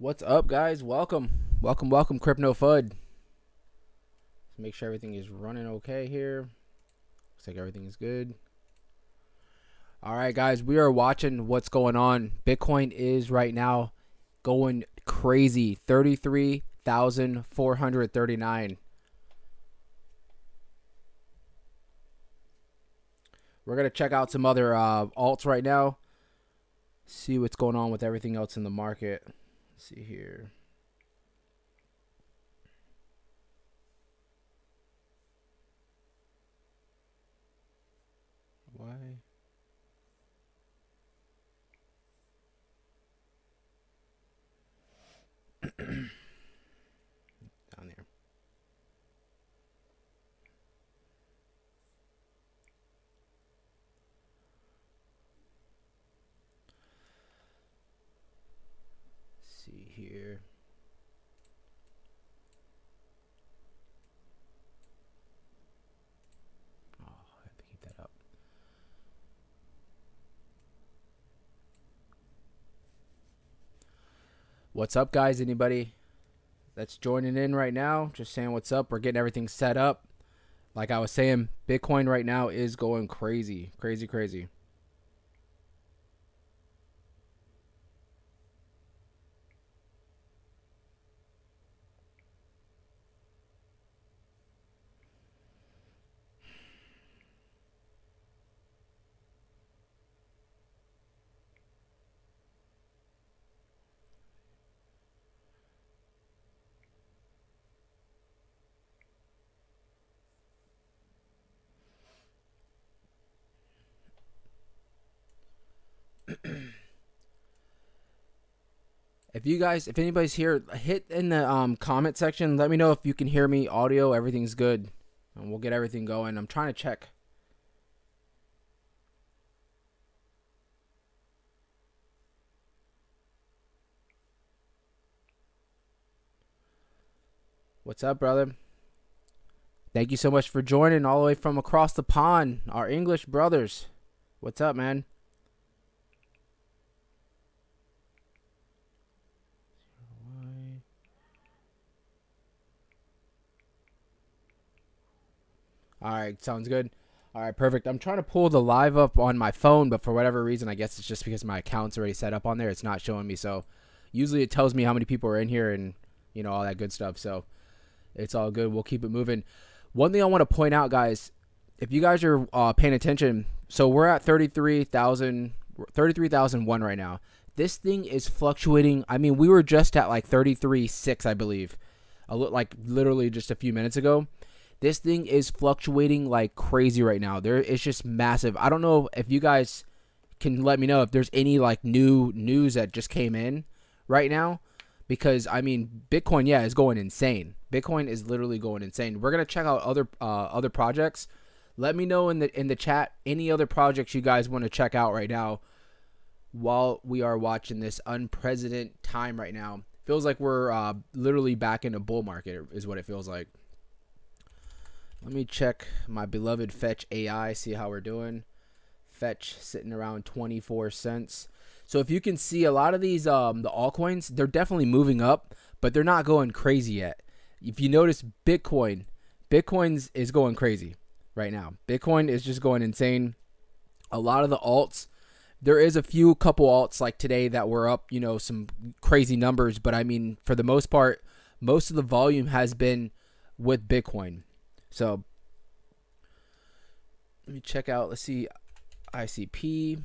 What's up, guys? Welcome, Crypto FUD. Let's make sure everything is running okay here. Looks like everything is good. All right, guys, we are watching what's going on. Bitcoin is right now going crazy. 33,439. We're gonna check out some other alts right now. See what's going on with everything else in the market. Let's see here. Why? Down there. Let's see here. Oh, I have to keep that up. What's up, guys? Anybody that's joining in right now, just saying what's up. We're getting everything set up. Like I was saying, Bitcoin right now is going crazy. Crazy. If anybody's here, hit in the comment section. Let me know if you can hear me. Audio, everything's good, and we'll get everything going. I'm trying to check. What's up, brother? Thank you so much for joining all the way from across the pond, our English brothers. What's up, man? All right, sounds good. All right, perfect. I'm trying to pull the live up on my phone, but for whatever reason, I guess it's just because my account's already set up on there. It's not showing me. So usually it tells me how many people are in here and, all that good stuff. So it's all good. We'll keep it moving. One thing I want to point out, guys, if you guys are paying attention, so we're at 33,001 right now. This thing is fluctuating. I mean, we were just at like 33.6, I believe, like literally just a few minutes ago. This thing is fluctuating like crazy right now. It's just massive. I don't know if you guys can let me know if there's any like new news that just came in right now, because I mean, Bitcoin, yeah, is going insane. Bitcoin is literally going insane. We're gonna check out other projects. Let me know in the chat any other projects you guys want to check out right now while we are watching this unprecedented time right now. Feels like we're literally back in a bull market is what it feels like. Let me check my beloved Fetch AI, see how we're doing. Fetch sitting around 24 cents. So if you can see, a lot of these the altcoins, they're definitely moving up, but they're not going crazy yet. If you notice, Bitcoin's is going crazy right now. Bitcoin is just going insane. A lot of the alts, there is a couple alts like today that were up, some crazy numbers, but I mean, for the most part, most of the volume has been with Bitcoin. So let me check out. Let's see, ICP.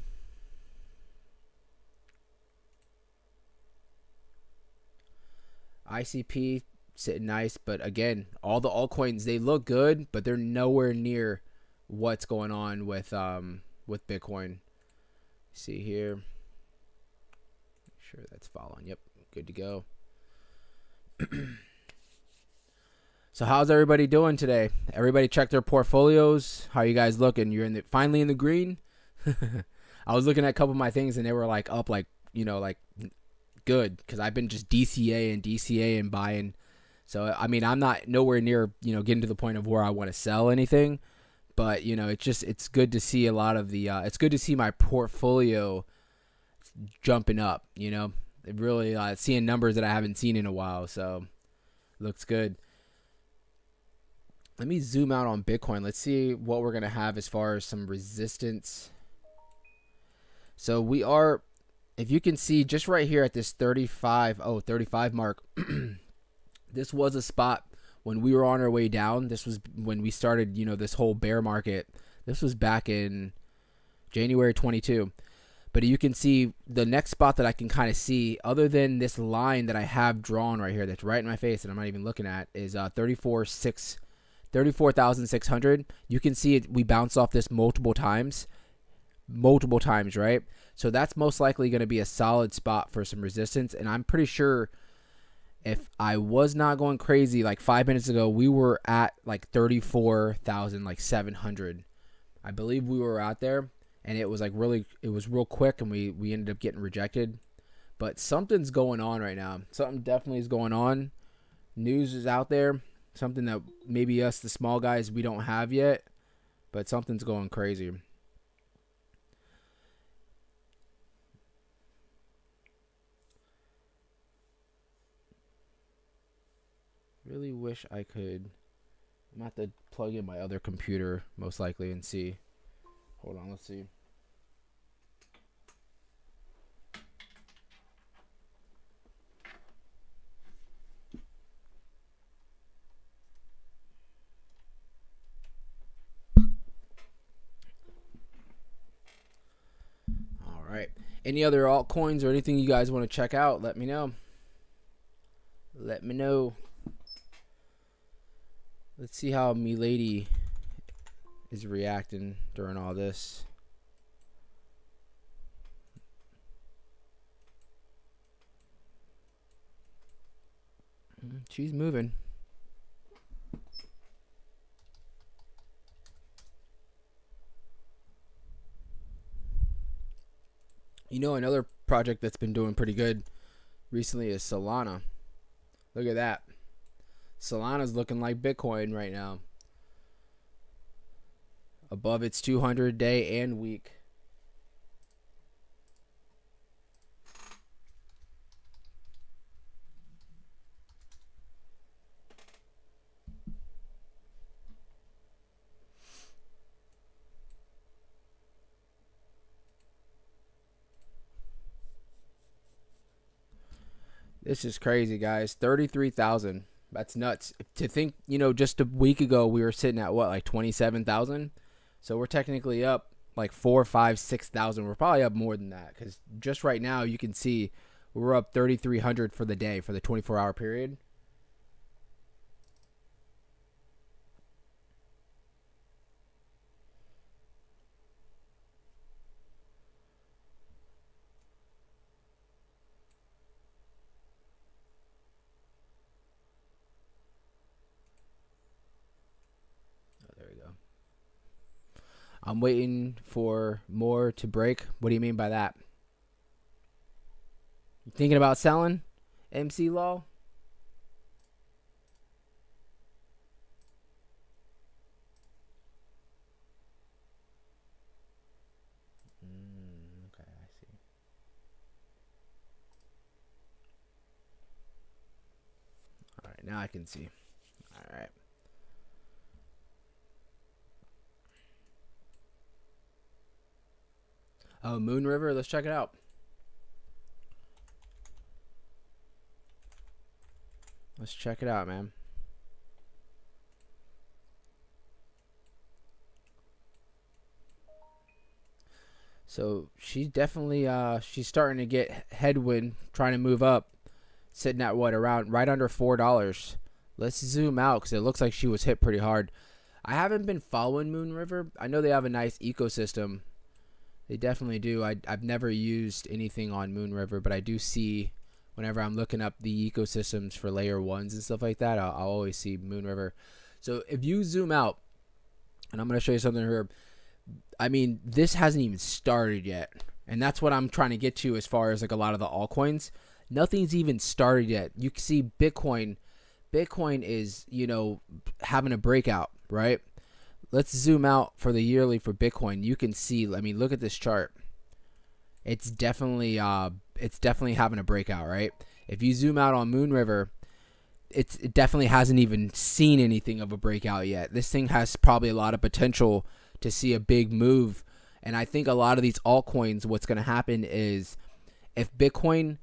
ICP sitting nice, but again, all the altcoins, they look good, but they're nowhere near what's going on with Bitcoin. See here. Make sure that's following. Yep, good to go. So how's everybody doing today? Everybody check their portfolios. How you guys looking? You're finally in the green? I was looking at a couple of my things and they were like up, like, like good, because I've been just DCA and buying. So I mean, I'm not nowhere near getting to the point of where I want to sell anything, but it's good to see a lot of the it's good to see my portfolio jumping up. It really seeing numbers that I haven't seen in a while. So looks good. Let me zoom out on Bitcoin. Let's see what we're going to have as far as some resistance. So we are, if you can see just right here at this 35 mark, this was a spot when we were on our way down. This was when we started, this whole bear market. This was back in January 22. But you can see the next spot that I can kind of see, other than this line that I have drawn right here that's right in my face and I'm not even looking at, is 34,600. You can see it. We bounce off this multiple times, right? So that's most likely going to be a solid spot for some resistance. And I'm pretty sure if I was not going crazy, like 5 minutes ago, we were at like 34,700. I believe we were out there, and it was like it was real quick, and we ended up getting rejected. But something's going on right now. Something definitely is going on. News is out there. Something that maybe us, the small guys, we don't have yet, but something's going crazy. Really wish I could. I'm going to have to plug in my other computer, most likely, and see. Hold on, let's see. Alright. Any other altcoins or anything you guys want to check out, let me know. Let me know. Let's see how Milady is reacting during all this. She's moving. Another project that's been doing pretty good recently is Solana. Look at that. Solana's looking like Bitcoin right now. Above its 200-day and week. This is crazy, guys. 33,000. That's nuts. To think, just a week ago we were sitting at what, like 27,000? So we're technically up like 4, 5, 6,000. We're probably up more than that, because just right now you can see we're up 3,300 for the day, for the 24-hour period. I'm waiting for more to break. What do you mean by that? You thinking about selling? MC Law? Okay, I see. All right, now I can see. All right. Oh, Moon River. Let's check it out. Let's check it out, man. So she's definitely she's starting to get headwind, trying to move up, sitting at what, around right under $4. Let's zoom out because it looks like she was hit pretty hard. I haven't been following Moon River. I know they have a nice ecosystem. They definitely do. I've never used anything on Moon River, but I do see whenever I'm looking up the ecosystems for layer ones and stuff like that, I'll always see Moon River. So if you zoom out, and I'm going to show you something here. I mean, this hasn't even started yet. And that's what I'm trying to get to as far as like a lot of the altcoins. Nothing's even started yet. You can see Bitcoin. Bitcoin is, having a breakout, right? Let's zoom out for the yearly for Bitcoin. You can see, I mean, look at this chart. It's definitely it's definitely having a breakout, right? If you zoom out on Moon River, it definitely hasn't even seen anything of a breakout yet. This thing has probably a lot of potential to see a big move. And I think a lot of these altcoins, what's going to happen is if Bitcoin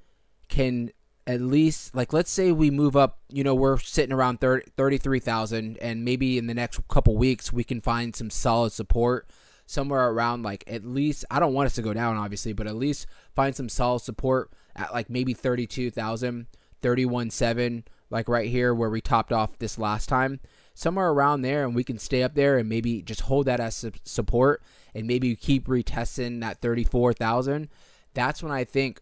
can at least, like, let's say we move up, we're sitting around 33,000, and maybe in the next couple weeks we can find some solid support somewhere around, like, at least, I don't want us to go down obviously, but at least find some solid support at like maybe 32,000, 31.7, like right here where we topped off this last time, somewhere around there, and we can stay up there and maybe just hold that as support and maybe keep retesting that 34,000. That's when I think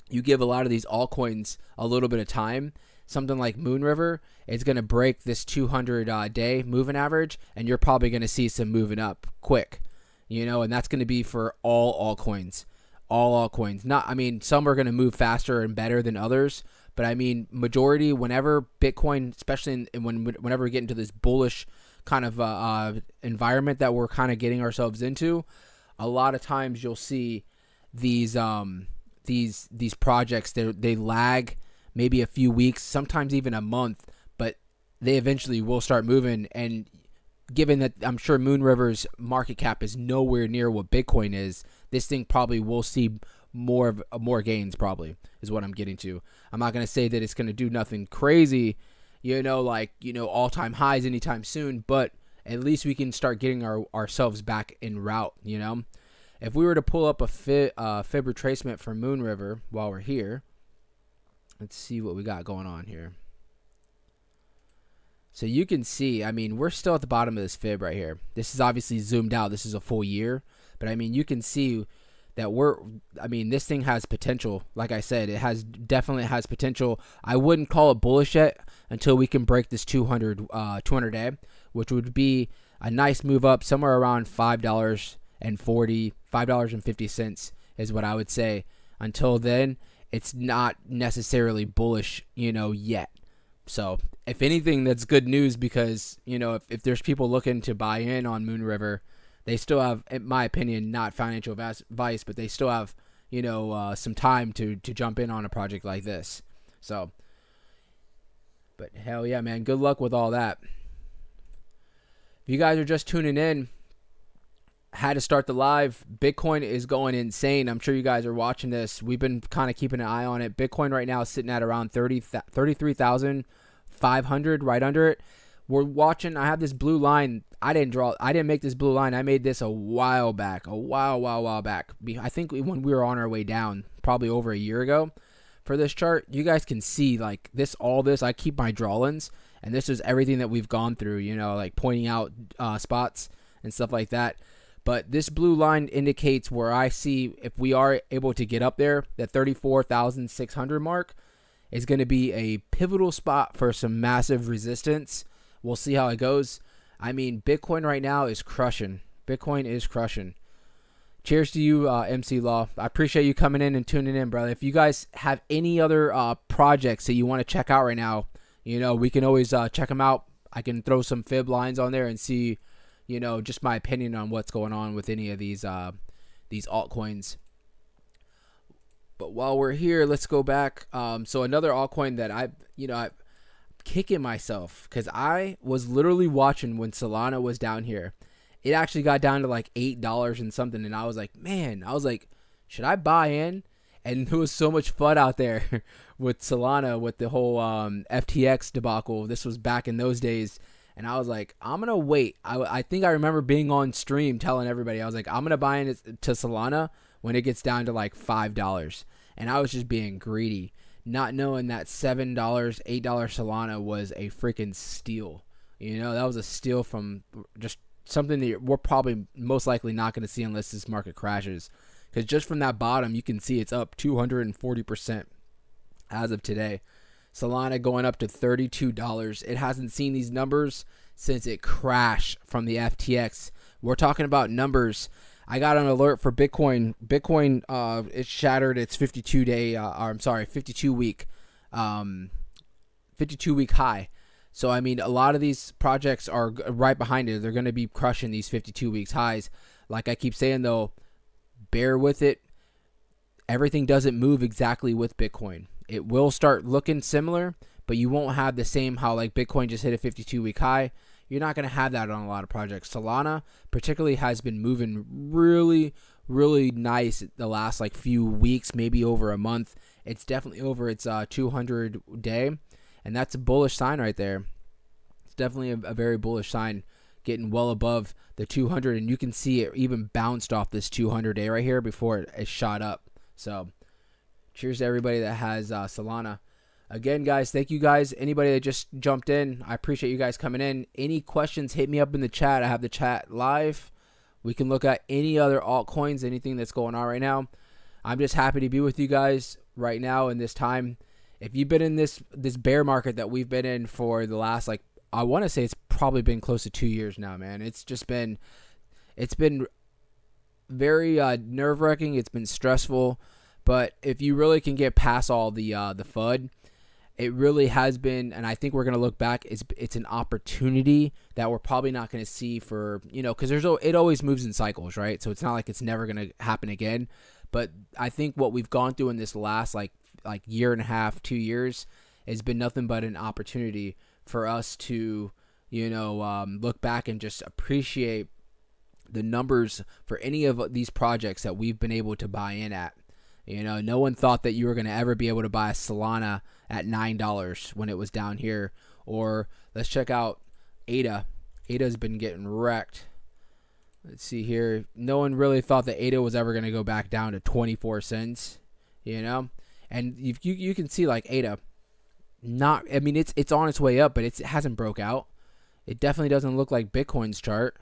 you give a lot of these altcoins a little bit of time. Something like Moon River is going to break this 200 day moving average, and you're probably going to see some moving up quick, and that's going to be for all altcoins. All altcoins. Some are going to move faster and better than others, but majority, whenever Bitcoin, especially whenever we get into this bullish kind of environment that we're kind of getting ourselves into, a lot of times you'll see these projects, they lag maybe a few weeks, sometimes even a month, but they eventually will start moving. And given that I'm sure Moon River's market cap is nowhere near what Bitcoin is, this thing probably will see more gains, probably, is what I'm getting to. I'm not going to say that it's going to do nothing crazy, all-time highs anytime soon, but at least we can start getting ourselves back en route, If we were to pull up a fib retracement for Moon River while we're here, let's see what we got going on here. So you can see, we're still at the bottom of this fib right here. This is obviously zoomed out. This is a full year. But, you can see that this thing has potential. Like I said, it definitely has potential. I wouldn't call it bullish yet until we can break this 200 day, which would be a nice move up somewhere around $5.50 is what I would say. Until then, it's not necessarily bullish, yet. So if anything, that's good news, because, if there's people looking to buy in on Moon River, they still have, in my opinion, not financial advice, but they still have, some time to jump in on a project like this. So, but hell yeah, man, good luck with all that. If you guys are just tuning in, had to start the live. Bitcoin is going insane. I'm sure you guys are watching this. We've been kind of keeping an eye on it. Bitcoin right now is sitting at around 33,500, right under it. We're watching. I have this blue line. I didn't make this blue line. I made this a while back. I think when we were on our way down, probably over a year ago. For this chart, you guys can see like this. All this, I keep my drawlins, and this is everything that we've gone through. Like pointing out spots and stuff like that. But this blue line indicates where I see if we are able to get up there, that 34,600 mark is going to be a pivotal spot for some massive resistance. We'll see how it goes. Bitcoin right now is crushing. Bitcoin is crushing. Cheers to you, MC Law. I appreciate you coming in and tuning in, brother. If you guys have any other projects that you want to check out right now, we can always check them out. I can throw some fib lines on there and see, just my opinion on what's going on with any of these altcoins. But while we're here, let's go back. So another altcoin that I'm kicking myself, because I was literally watching when Solana was down here. It actually got down to like $8 and something, and I was like, should I buy in? And there was so much fun out there with Solana, with the whole FTX debacle. This was back in those days. And I was like, I'm going to wait. I think I remember being on stream telling everybody, I was like, I'm going to buy into Solana when it gets down to like $5. And I was just being greedy, not knowing that $7, $8 Solana was a freaking steal. That was a steal from just something that we're probably most likely not going to see unless this market crashes. Because just from that bottom, you can see it's up 240% as of today. Solana going up to $32. It hasn't seen these numbers since it crashed from the FTX. We're talking about numbers. I got an alert for Bitcoin. Bitcoin, it shattered its 52 week high. So a lot of these projects are right behind it. They're going to be crushing these 52 weeks highs. Like I keep saying though, bear with it. everything doesn't move exactly with Bitcoin. It will start looking similar, but you won't have the same how like Bitcoin just hit a 52-week high. You're not going to have that on a lot of projects. Solana particularly has been moving really, really nice the last like few weeks, maybe over a month. It's definitely over its 200 day, and that's a bullish sign right there. It's definitely a very bullish sign, getting well above the 200, and you can see it even bounced off this 200 day right here before it shot up. So cheers to everybody that has Solana. Again, guys, thank you guys. Anybody that just jumped in, I appreciate you guys coming in. Any questions, hit me up in the chat. I have the chat live. We can look at any other altcoins, anything that's going on right now. I'm just happy to be with you guys right now in this time. If you've been in this bear market that we've been in for the last, like, I want to say it's probably been close to 2 years now, man. It's been very nerve-wracking. It's been stressful. But if you really can get past all the FUD, it really has been, and I think we're going to look back, it's an opportunity that we're probably not going to see for, because it always moves in cycles, right? So it's not like it's never going to happen again. But I think what we've gone through in this last like year and a half, 2 years, has been nothing but an opportunity for us to, look back and just appreciate the numbers for any of these projects that we've been able to buy in at. No one thought that you were going to ever be able to buy a Solana at $9 when it was down here. Or let's check out ADA. ADA's been getting wrecked. Let's see here. No one really thought that ADA was ever going to go back down to 24 cents, And you can see like ADA, it's on its way up, but it hasn't broke out. It definitely doesn't look like Bitcoin's chart,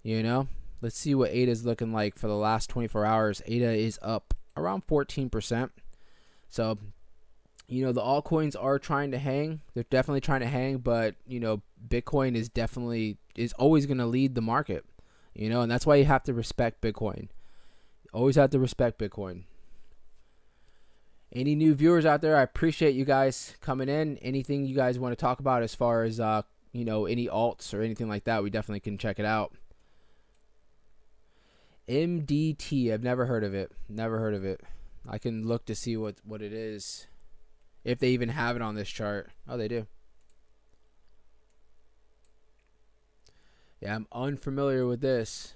Let's see what ADA is looking like for the last 24 hours. ADA is up around 14%. So, the altcoins are trying to hang. They're definitely trying to hang, but, Bitcoin is always going to lead the market, and that's why you have to respect Bitcoin. Always have to respect Bitcoin. Any new viewers out there, I appreciate you guys coming in. Anything you guys want to talk about as far as, any alts or anything like that, we definitely can check it out. MDT, I've never heard of it. I can look to see what it is, if they even have it on this chart. Oh, they do. Yeah, I'm unfamiliar with this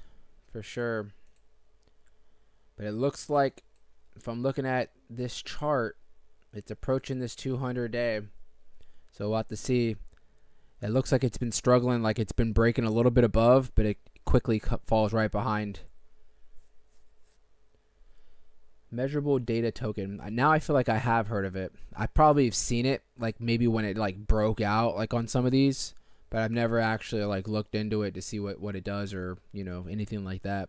for sure. But it looks like, if I'm looking at this chart, it's approaching this 200 day. So we'll have to see. It looks like it's been struggling, like it's been breaking a little bit above, but it quickly falls right behind. Measurable data token. Now I feel like I have heard of it. I probably have seen it, like maybe when it like broke out, like on some of these, but I've never actually like looked into it to see what it does or anything like that.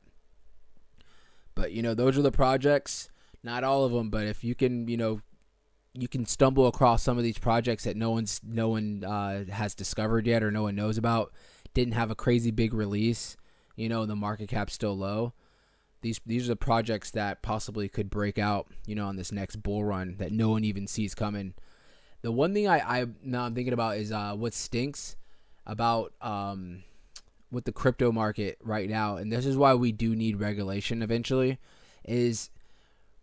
But those are the projects. Not all of them, but if you can you can stumble across some of these projects that no one has discovered yet or no one knows about. Didn't have a crazy big release. The market cap's still low. These are the projects that possibly could break out, on this next bull run that no one even sees coming. The one thing I'm thinking about is what stinks about with the crypto market right now, and this is why we do need regulation eventually, is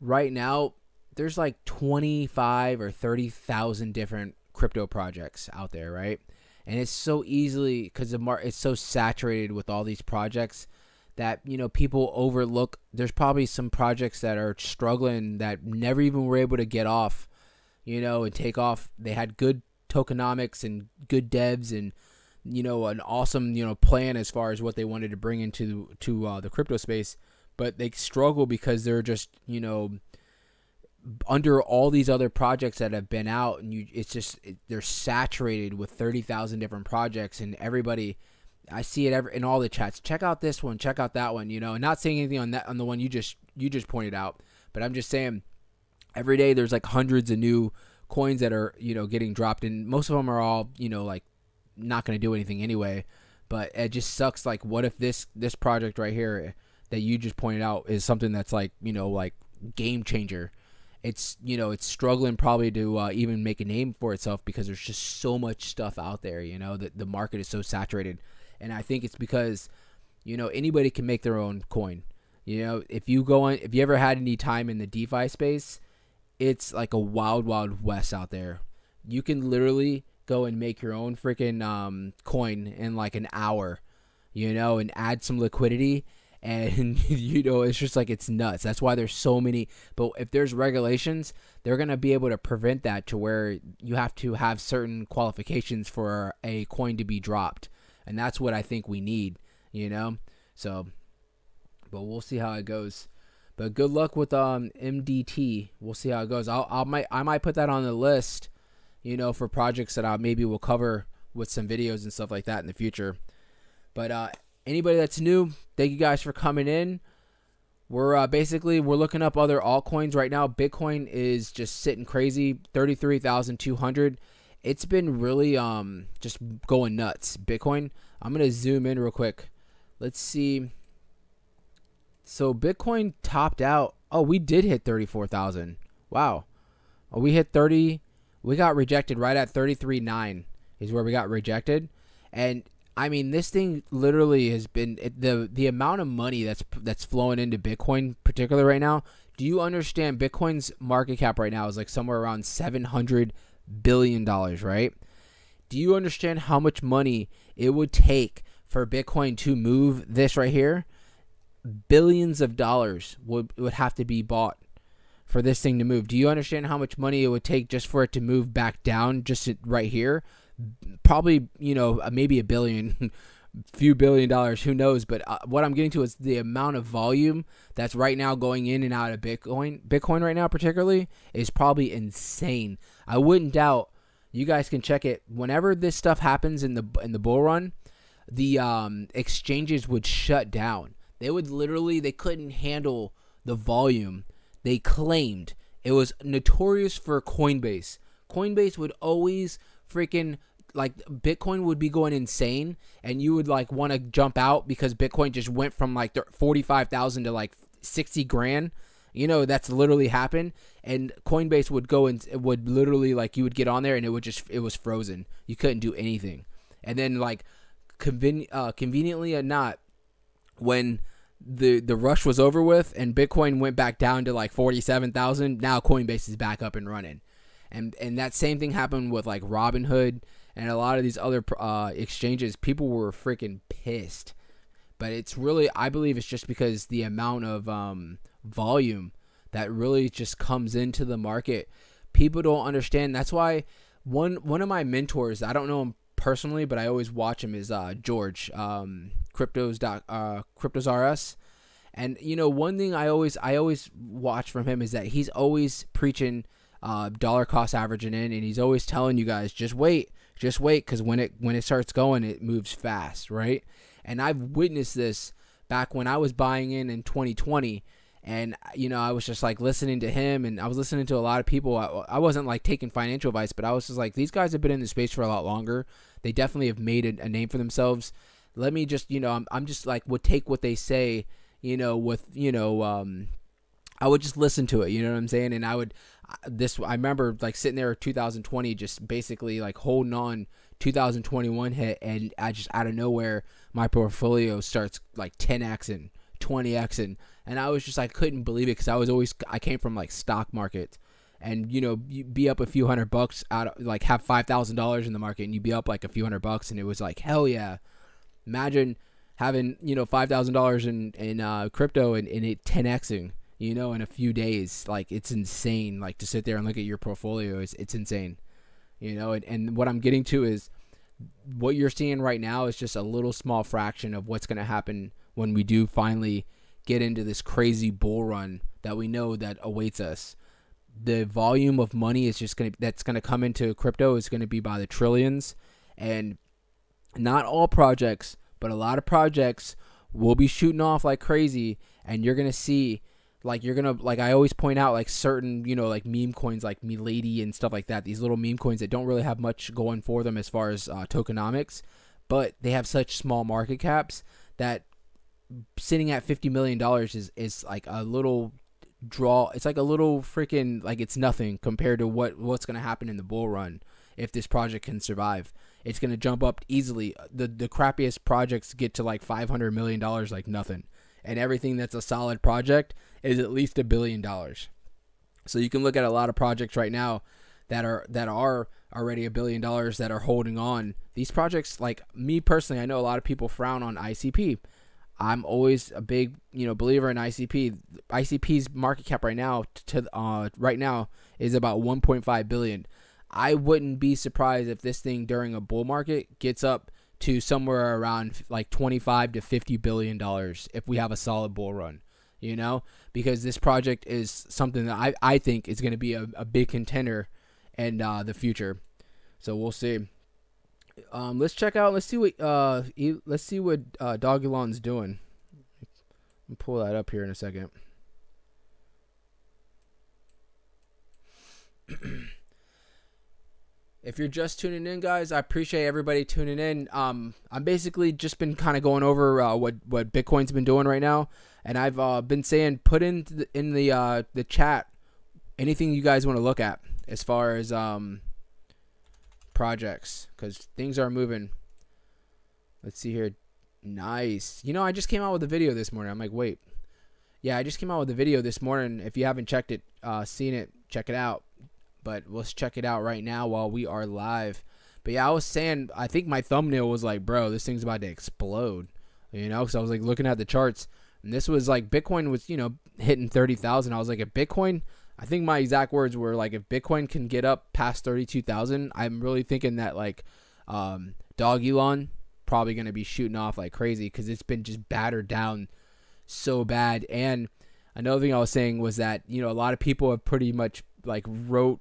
right now there's like 25 or 30,000 different crypto projects out there, right? And it's so easily, because it's so saturated with all these projects, that people overlook. There's probably some projects that are struggling that never even were able to get off, and take off. They had good tokenomics and good devs and an awesome plan as far as what they wanted to bring into the crypto space, but they struggle because they're just under all these other projects that have been out, and they're saturated with 30,000 different projects, and everybody. I see it in all the chats. Check out this one. Check out that one. And not saying anything on the one you just pointed out, but I'm just saying every day there's like hundreds of new coins that are getting dropped, and most of them are all like not going to do anything anyway. But it just sucks. Like, what if this project right here that you just pointed out is something that's like like game changer? It's it's struggling probably to even make a name for itself because there's just so much stuff out there. That the market is so saturated. And I think it's because, anybody can make their own coin. You know, if you ever had any time in the DeFi space, it's like a wild, wild west out there. You can literally go and make your own freaking coin in like an hour, you know, and add some liquidity. And, you know, it's just like it's nuts. That's why there's so many. But if there's regulations, they're going to be able to prevent that to where you have to have certain qualifications for a coin to be dropped. And that's what I think we need, you know. So, but we'll see how it goes. But good luck with MDT. We'll see how it goes. I might put that on the list, you know, for projects that I maybe will cover with some videos and stuff like that in the future. But anybody that's new, thank you guys for coming in. We're we're looking up other altcoins right now. Bitcoin is just sitting crazy, 33,200. It's been really just going nuts. Bitcoin. I'm gonna zoom in real quick. Let's see. So Bitcoin topped out. Oh, we did hit 34,000. Wow. Oh, we hit 30. We got rejected right at 33.9 is where we got rejected. And I mean, this thing literally has been the amount of money that's flowing into Bitcoin, particularly right now. Do you understand? Bitcoin's market cap right now is like somewhere around $700 billion, right? Do you understand how much money it would take for Bitcoin to move this right here? Billions of dollars would have to be bought for this thing to move. Do you understand how much money it would take just for it to move back down just right here? Probably, you know, maybe a billion, few $billion, who knows? But what I'm getting to is the amount of volume that's right now going in and out of Bitcoin. Bitcoin right now particularly is probably insane. I wouldn't doubt. You guys can check it. Whenever this stuff happens in the bull run, the exchanges would shut down. They couldn't handle the volume. They claimed it was notorious for Coinbase. Coinbase would always freaking, like, Bitcoin would be going insane, and you would like want to jump out because Bitcoin just went from like 45,000 to like 60 grand. You know, that's literally happened. And Coinbase would go and it would literally, like, you would get on there and it was frozen. You couldn't do anything. And then, like, conveniently or not, when the rush was over with and Bitcoin went back down to like 47,000, now Coinbase is back up and running. And that same thing happened with like Robinhood and a lot of these other exchanges. People were freaking pissed. But it's really, I believe it's just because the amount of volume that really just comes into the market. People don't understand. That's why one of my mentors, I don't know him personally, but I always watch him, is George, Cryptos RS. And, you know, one thing I always watch from him is that he's always preaching dollar cost averaging in, and he's always telling you guys, just wait, because when it starts going, it moves fast, right? And I've witnessed this back when I was buying in 2020, and, you know, I was just like listening to him, and I was listening to a lot of people. I wasn't like taking financial advice, but I was just like, these guys have been in the space for a lot longer. They definitely have made a name for themselves. Let me just, you know, I'm just like, would take what they say, you know, with, you know, I would just listen to it, you know what I'm saying? And I remember like sitting there 2020, just basically like holding on. 2021 hit, and I just out of nowhere, my portfolio starts like 10xing, 20xing, and I was just, I couldn't believe it, because I came from like stock market, and, you know, you be up a few $100 out of, like, have $5,000 in the market, and you be up like a few $100, and it was like, hell yeah. Imagine having, you know, $5,000 in crypto and it 10xing, you know, in a few days. Like, it's insane. Like, to sit there and look at your portfolio, it's insane. You know, and what I'm getting to is what you're seeing right now is just a little small fraction of what's going to happen when we do finally get into this crazy bull run that we know that awaits us. The volume of money is just that's going to come into crypto is going to be by the trillions, and not all projects, but a lot of projects will be shooting off like crazy, and you're going to see, like, I always point out, like, certain, you know, like meme coins like Milady and stuff like that, these little meme coins that don't really have much going for them as far as tokenomics, but they have such small market caps that sitting at $50 million is like a little draw. It's like a little freaking, like, it's nothing compared to what's going to happen in the bull run if this project can survive. It's going to jump up easily. The crappiest projects get to like $500 million like nothing. and everything that's a solid project is at least $1 billion. So you can look at a lot of projects right now that are already $1 billion that are holding on. These projects, like me personally, I know a lot of people frown on ICP. I'm always a big, believer in ICP. ICP's market cap right now is about 1.5 billion. I wouldn't be surprised if this thing during a bull market gets up to somewhere around like 25 to 50 billion dollars if we have a solid bull run. Because this project is something that I think is going to be a big contender in the future. So we'll see. Let's check out. Let's see what Dog Elon's doing. Let me pull that up here in a second. If you're just tuning in, guys, I appreciate everybody tuning in. I'm basically just been kind of going over what Bitcoin's been doing right now, and I've been saying put in the chat anything you guys want to look at as far as projects, because things are moving. Let's see here. Nice. I just came out with a video this morning. I'm like, wait. Yeah, I just came out with a video this morning. If you haven't checked it, seen it, check it out. But let's check it out right now while we are live. But yeah, I was saying, I think my thumbnail was like, bro, this thing's about to explode. Because I was like looking at the charts. And this was like Bitcoin was, hitting 30,000. I was like, if Bitcoin, I think my exact words were like, if Bitcoin can get up past 32,000, I'm really thinking that like Dog Elon probably going to be shooting off like crazy, because it's been just battered down so bad. And another thing I was saying was that, a lot of people have pretty much like wrote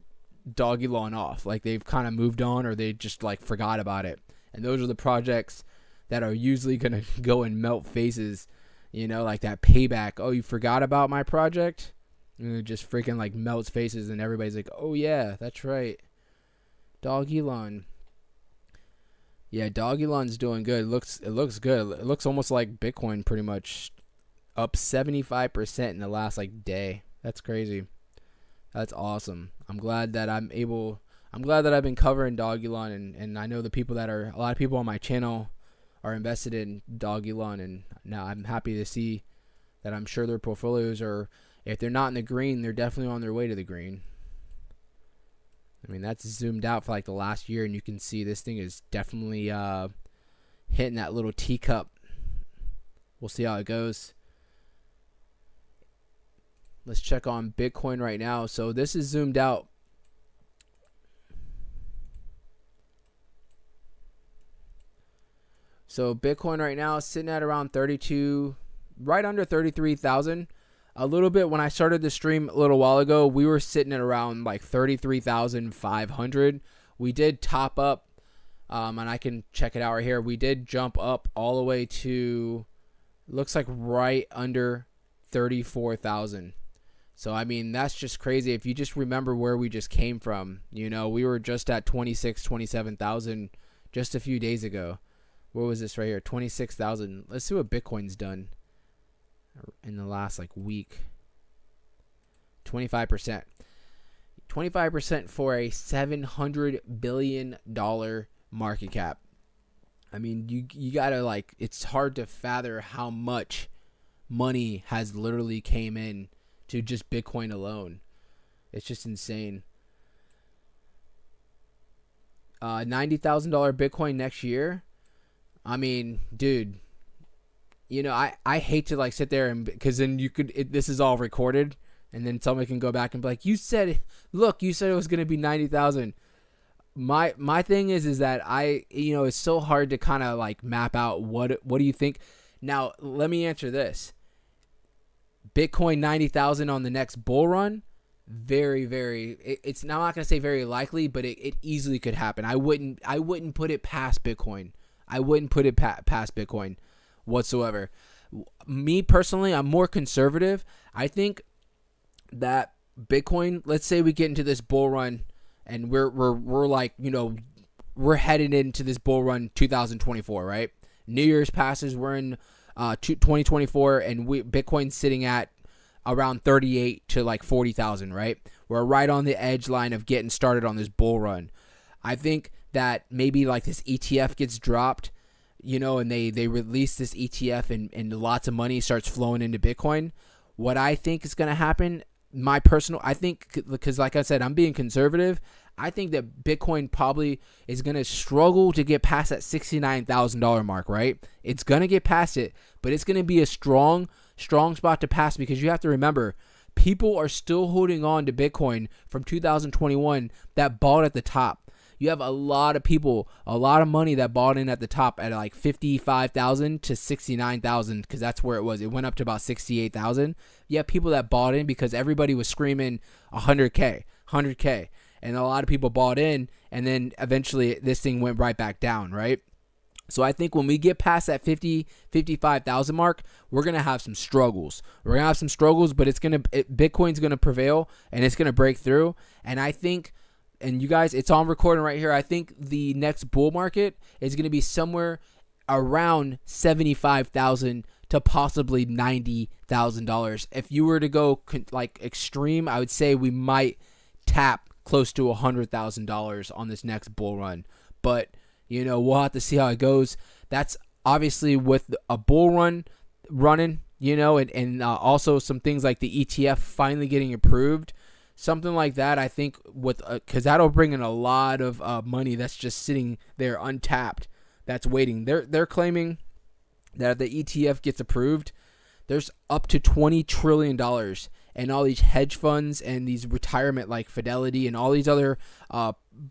Dog Elon off. Like they've kind of moved on, or they just like forgot about it. And those are the projects that are usually going to go and melt faces, like that payback. Oh, you forgot about my project? And it just freaking like melts faces, and everybody's like, oh yeah, that's right. Dog Elon. Yeah, Dog Elon's doing good. It looks good. It looks almost like Bitcoin, pretty much up 75% in the last like day. That's crazy. That's awesome. I'm glad that I've been covering Dog Elon, and I know a lot of people on my channel are invested in Dog Elon, and now I'm happy to see that I'm sure their portfolios are, if they're not in the green, they're definitely on their way to the green. I mean, that's zoomed out for like the last year, and you can see this thing is definitely hitting that little teacup. We'll see how it goes. Let's check on Bitcoin right now. So this is zoomed out. So Bitcoin right now is sitting at around 32, right under 33,000. A little bit when I started the stream a little while ago, we were sitting at around like 33,500. We did top up, and I can check it out right here. We did jump up all the way to, looks like right under 34,000. So, I mean, that's just crazy. If you just remember where we just came from, we were just at 27,000 just a few days ago. What was this right here? 26,000. Let's see what Bitcoin's done in the last like week. 25%. 25% for a $700 billion market cap. I mean, you gotta like, it's hard to fathom how much money has literally came in to just Bitcoin alone. It's just insane. $90,000 Bitcoin next year. I mean, dude, I hate to like sit there and, because then this is all recorded, and then somebody can go back and be like, you said it was going to be 90,000. My thing is that it's so hard to kind of like map out what do you think. Now, let me answer this. Bitcoin 90,000 on the next bull run, very, very. It's now, I'm not gonna say very likely, but it easily could happen. I wouldn't put it past Bitcoin. I wouldn't put it past Bitcoin whatsoever. Me personally, I'm more conservative. I think that Bitcoin, let's say we get into this bull run, and we're like, we're headed into this bull run 2024, right? New Year's passes, we're in 2024, and Bitcoin's sitting at around 38 to like 40,000, right? We're right on the edge line of getting started on this bull run. I think that maybe like this ETF gets dropped, and they release this ETF and lots of money starts flowing into Bitcoin, what I think is going to happen, I think, because like I said, I'm being conservative. I think that Bitcoin probably is going to struggle to get past that $69,000 mark, right? It's going to get past it, but it's going to be a strong spot to pass, because you have to remember, people are still holding on to Bitcoin from 2021 that bought at the top. You have a lot of people, a lot of money that bought in at the top at like 55,000 to 69,000, because that's where it was. It went up to about 68,000. You have people that bought in because everybody was screaming 100K. And a lot of people bought in, and then eventually this thing went right back down, right? So I think when we get past that 55,000 mark, we're going to have some struggles. But Bitcoin's going to prevail, and it's going to break through. And I think, and you guys, it's on recording right here, I think the next bull market is going to be somewhere around 75,000 to possibly $90,000. If you were to go like extreme, I would say we might tap close to $100,000 on this next bull run. But, we'll have to see how it goes. That's obviously with a bull run running, and also some things like the ETF finally getting approved. Something like that, I think, because that'll bring in a lot of money that's just sitting there untapped, that's waiting. They're claiming that if the ETF gets approved, there's up to $20 trillion. And all these hedge funds and these retirement like Fidelity and all these other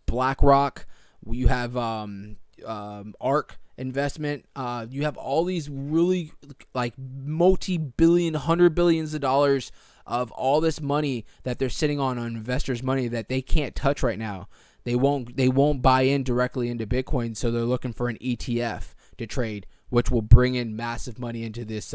BlackRock, you have ARK investment, you have all these really like multi-billion, $100 billions of dollars of all this money that they're sitting on investors' money that they can't touch right now. They won't buy in directly into Bitcoin, so they're looking for an ETF to trade, which will bring in massive money into this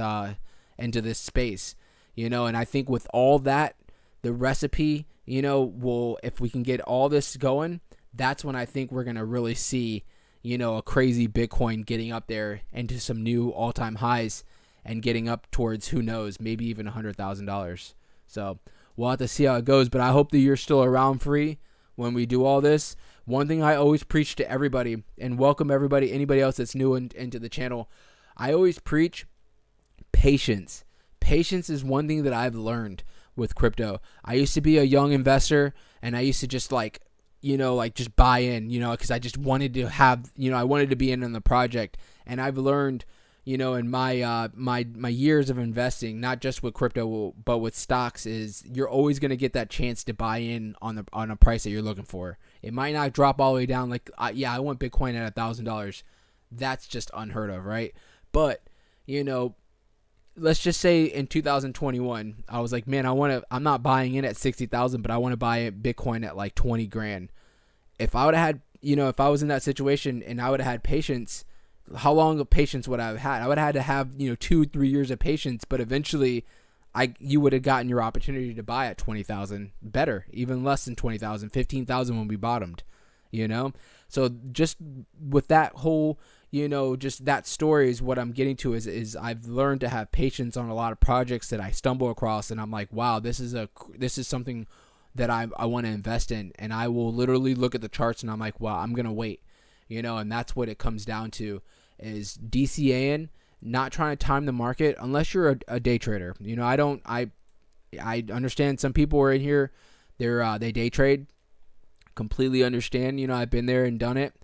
space. And I think with all that, the recipe, if we can get all this going, that's when I think we're going to really see, a crazy Bitcoin getting up there into some new all-time highs and getting up towards, who knows, maybe even $100,000. So we'll have to see how it goes, but I hope that you're still around free when we do all this. One thing I always preach to everybody, and welcome anybody else that's new into the channel, I always preach patience. Patience is one thing that I've learned with crypto. I used to be a young investor, and I used to just just buy in, because I just wanted to have, I wanted to be in on the project. And I've learned, in my my years of investing, not just with crypto but with stocks, is you're always going to get that chance to buy in on a price that you're looking for. It might not drop all the way down like I want Bitcoin at $1,000. That's just unheard of, right? But let's just say in 2021, I was like, man, I'm not buying in at 60,000, but I want to buy Bitcoin at like 20 grand. If I would have had, if I was in that situation and I would have had patience, how long of patience would I have had? I would have had to have, 2-3 years of patience, but eventually you would have gotten your opportunity to buy at 20,000, better, even less than 20,000, 15,000 when we bottomed, So just with that whole, just that story is what I'm getting to is I've learned to have patience on a lot of projects that I stumble across, and I'm like, wow, this is something that I want to invest in, and I will literally look at the charts and I'm like, wow, I'm going to wait, and that's what it comes down to, is DCAing, not trying to time the market unless you're a day trader. I understand some people are in here, they day trade, completely understand, I've been there and done it.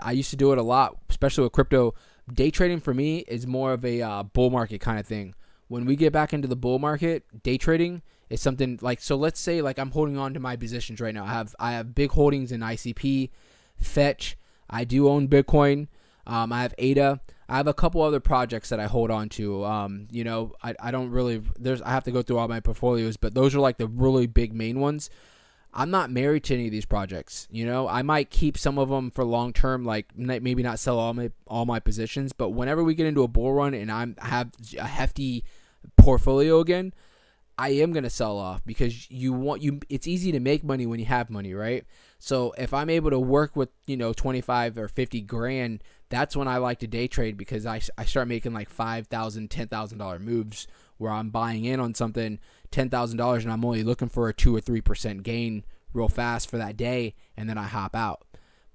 I used to do it a lot, especially with crypto. Day trading for me is more of a bull market kind of thing. When we get back into the bull market, day trading is something like, so let's say like I'm holding on to my positions right now. I have big holdings in ICP, Fetch. I do own Bitcoin. I have ADA. I have a couple other projects that I hold on to. I don't really, I have to go through all my portfolios, but those are like the really big main ones. I'm not married to any of these projects. I might keep some of them for long term, like maybe not sell all my positions. But whenever we get into a bull run and I have a hefty portfolio again, I am gonna sell off, because it's easy to make money when you have money, right? So if I'm able to work with 25 or 50 grand, that's when I like to day trade, because I start making like $5,000, $10,000 moves where I'm buying in on something $10,000 and I'm only looking for a 2 or 3% gain real fast for that day, and then I hop out.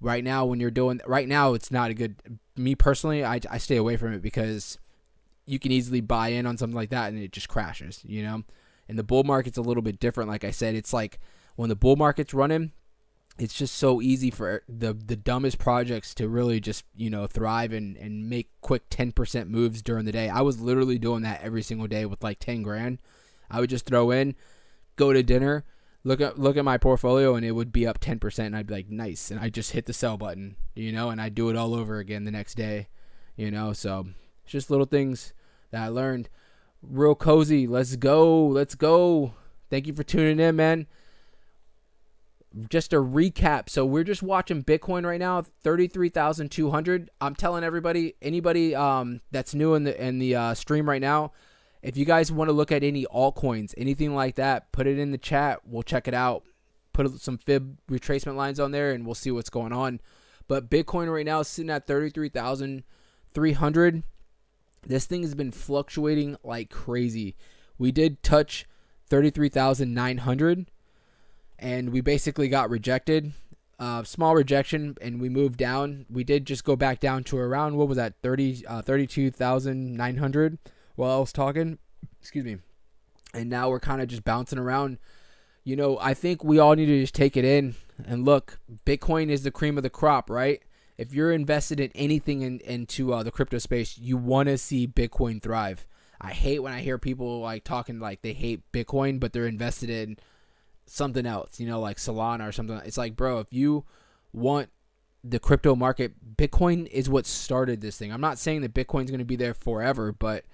Right now, it's not a good me personally, I stay away from it because you can easily buy in on something like that and it just crashes, you know? And the bull market's a little bit different. Like I said, it's like when the bull market's running, it's just so easy for the dumbest projects to really just, you know, thrive and make quick 10% moves during the day. I was literally doing that every single day with like 10 grand. I would just throw in, go to dinner, look at my portfolio, and it would be up 10%, and I'd be like, nice. And I just hit the sell button, you know, and I'd do it all over again the next day, you know. So it's just little things that I learned. Real Cozy, let's go. Thank you for tuning in, man. Just a recap. So we're just watching Bitcoin right now, 33,200. I'm telling anybody that's new in the stream right now, if you guys want to look at any altcoins, anything like that, put it in the chat. We'll check it out. Put some fib retracement lines on there, and we'll see what's going on. But Bitcoin right now is sitting at 33,300. This thing has been fluctuating like crazy. We did touch 33,900, and we basically got rejected. Small rejection, and we moved down. We did just go back down to around, what was that, 32,900 while I was talking. Excuse me. And now we're kind of just bouncing around. You know, I think we all need to just take it in and look. Bitcoin is the cream of the crop, right? If you're invested in anything into the crypto space, you want to see Bitcoin thrive. I hate when I hear people like talking like they hate Bitcoin, but they're invested in something else, you know, like Solana or something. It's like, bro, if you want the crypto market, Bitcoin is what started this thing. I'm not saying that Bitcoin's going to be there forever, but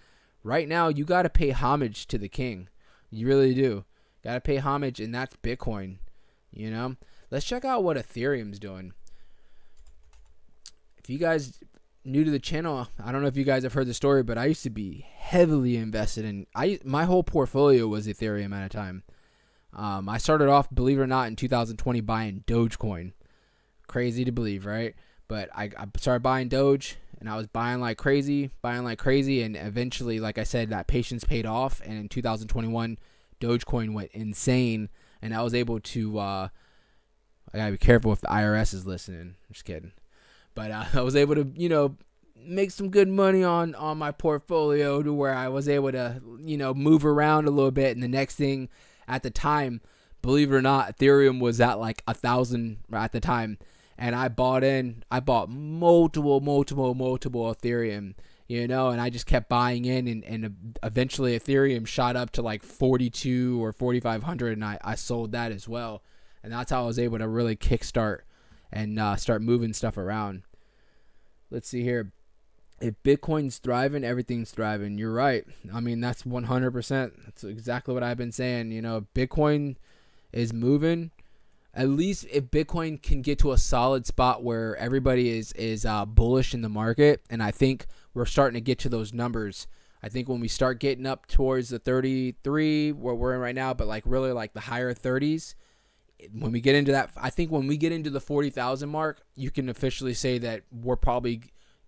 right now you got to pay homage to the king. You really do. Got to pay homage, and that's Bitcoin, you know? Let's check out what Ethereum's doing. If you guys new to the channel, I don't know if you guys have heard the story, but I used to be heavily invested in, my whole portfolio was Ethereum at a time. I started off, believe it or not, in 2020 buying Dogecoin. Crazy to believe, right? But I started buying Doge, and I was buying like crazy, and eventually, like I said, that patience paid off, and in 2021, Dogecoin went insane, and I was able to, I gotta be careful if the IRS is listening. Just kidding. But I was able to, you know, make some good money on my portfolio to where I was able to, you know, move around a little bit. And the next thing at the time, believe it or not, Ethereum was at like 1,000 at the time. And I bought multiple Ethereum, you know, and I just kept buying in. And eventually Ethereum shot up to like 42 or 4,500. And I sold that as well. And that's how I was able to really kickstart and start moving stuff around. Let's see here. If Bitcoin's thriving, everything's thriving. You're right. I mean, that's 100%. That's exactly what I've been saying. You know, Bitcoin is moving. At least if Bitcoin can get to a solid spot where everybody is bullish in the market, and I think we're starting to get to those numbers. I think when we start getting up towards the 33, where we're in right now, but like really like the higher 30s, when we get into that, I think when we get into the 40,000 mark, you can officially say that we're probably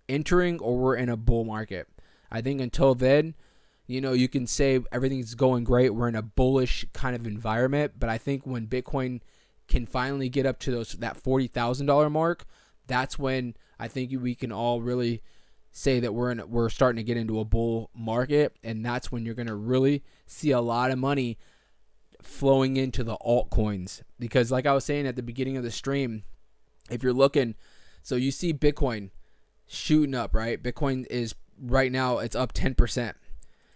entering or we're in a bull market. I think until then, you know, you can say everything's going great. We're in a bullish kind of environment. But I think when Bitcoin can finally get up to that $40,000 mark, that's when I think we can all really say that we're starting to get into a bull market, and that's when you're going to really see a lot of money flowing into the altcoins. Because like I was saying at the beginning of the stream, if you're looking, so you see Bitcoin shooting up, right? Bitcoin is right now, it's up 10%.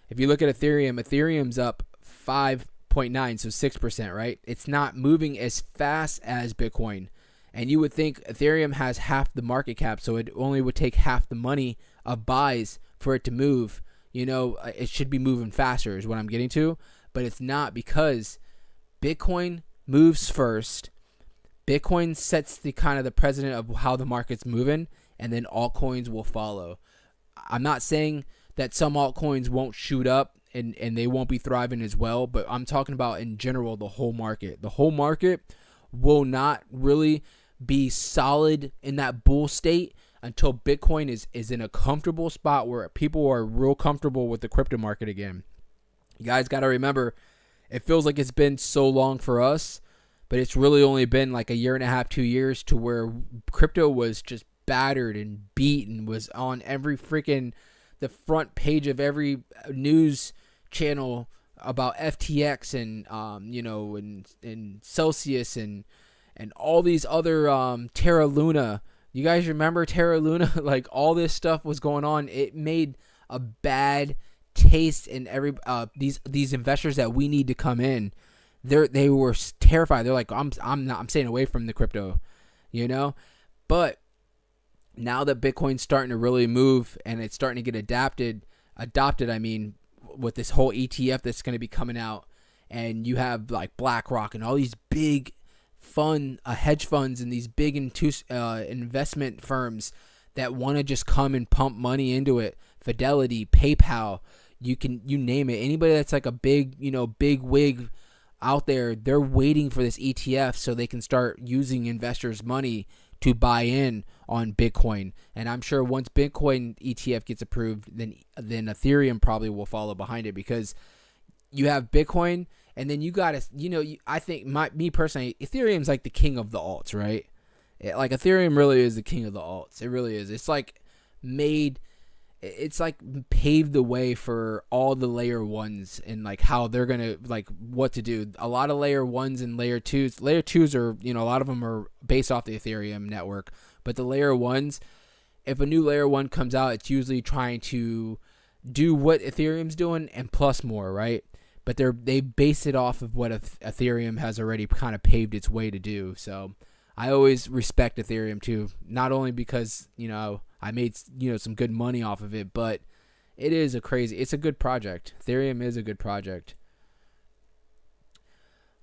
If you look at Ethereum's up 5.9, so 6%, right? It's not moving as fast as Bitcoin. And you would think Ethereum has half the market cap, so it only would take half the money of buys for it to move. You know, it should be moving faster is what I'm getting to. But it's not, because Bitcoin moves first. Bitcoin sets the kind of the precedent of how the market's moving, and then altcoins will follow. I'm not saying that some altcoins won't shoot up and they won't be thriving as well, but I'm talking about in general the whole market. The whole market will not really be solid in that bull state until Bitcoin is in a comfortable spot where people are real comfortable with the crypto market again. You guys got to remember, it feels like it's been so long for us, but it's really only been like a year and a half, 2 years to where crypto was just battered and beaten, was on every freaking the front page of every news channel about FTX and and Celsius and all these other Terra Luna. You guys remember Terra Luna? Like all this stuff was going on. It made a bad taste in every these investors that we need to come in. They were terrified. They're like, I'm staying away from the crypto, But now that Bitcoin's starting to really move and it's starting to get adopted, I mean, with this whole ETF that's going to be coming out, and you have like BlackRock and all these big hedge funds and these big investment firms that want to just come and pump money into it. Fidelity, PayPal, you name it. Anybody that's like a big wig out there, they're waiting for this ETF so they can start using investors' money to buy in on Bitcoin. And I'm sure once Bitcoin ETF gets approved, then Ethereum probably will follow behind it, because you have Bitcoin, and then you got to, I think me personally, Ethereum's like the king of the alts, right? Like Ethereum really is the king of the alts. It really is. It's like paved the way for all the layer ones and like how they're going to like what to do. A lot of layer ones and layer twos. Layer twos are, a lot of them are based off the Ethereum network, but the layer ones, if a new layer one comes out, it's usually trying to do what Ethereum's doing and plus more, right? But they base it off of what Ethereum has already kind of paved its way to do. So I always respect Ethereum too, not only because, I made, some good money off of it, but it's a good project. Ethereum is a good project.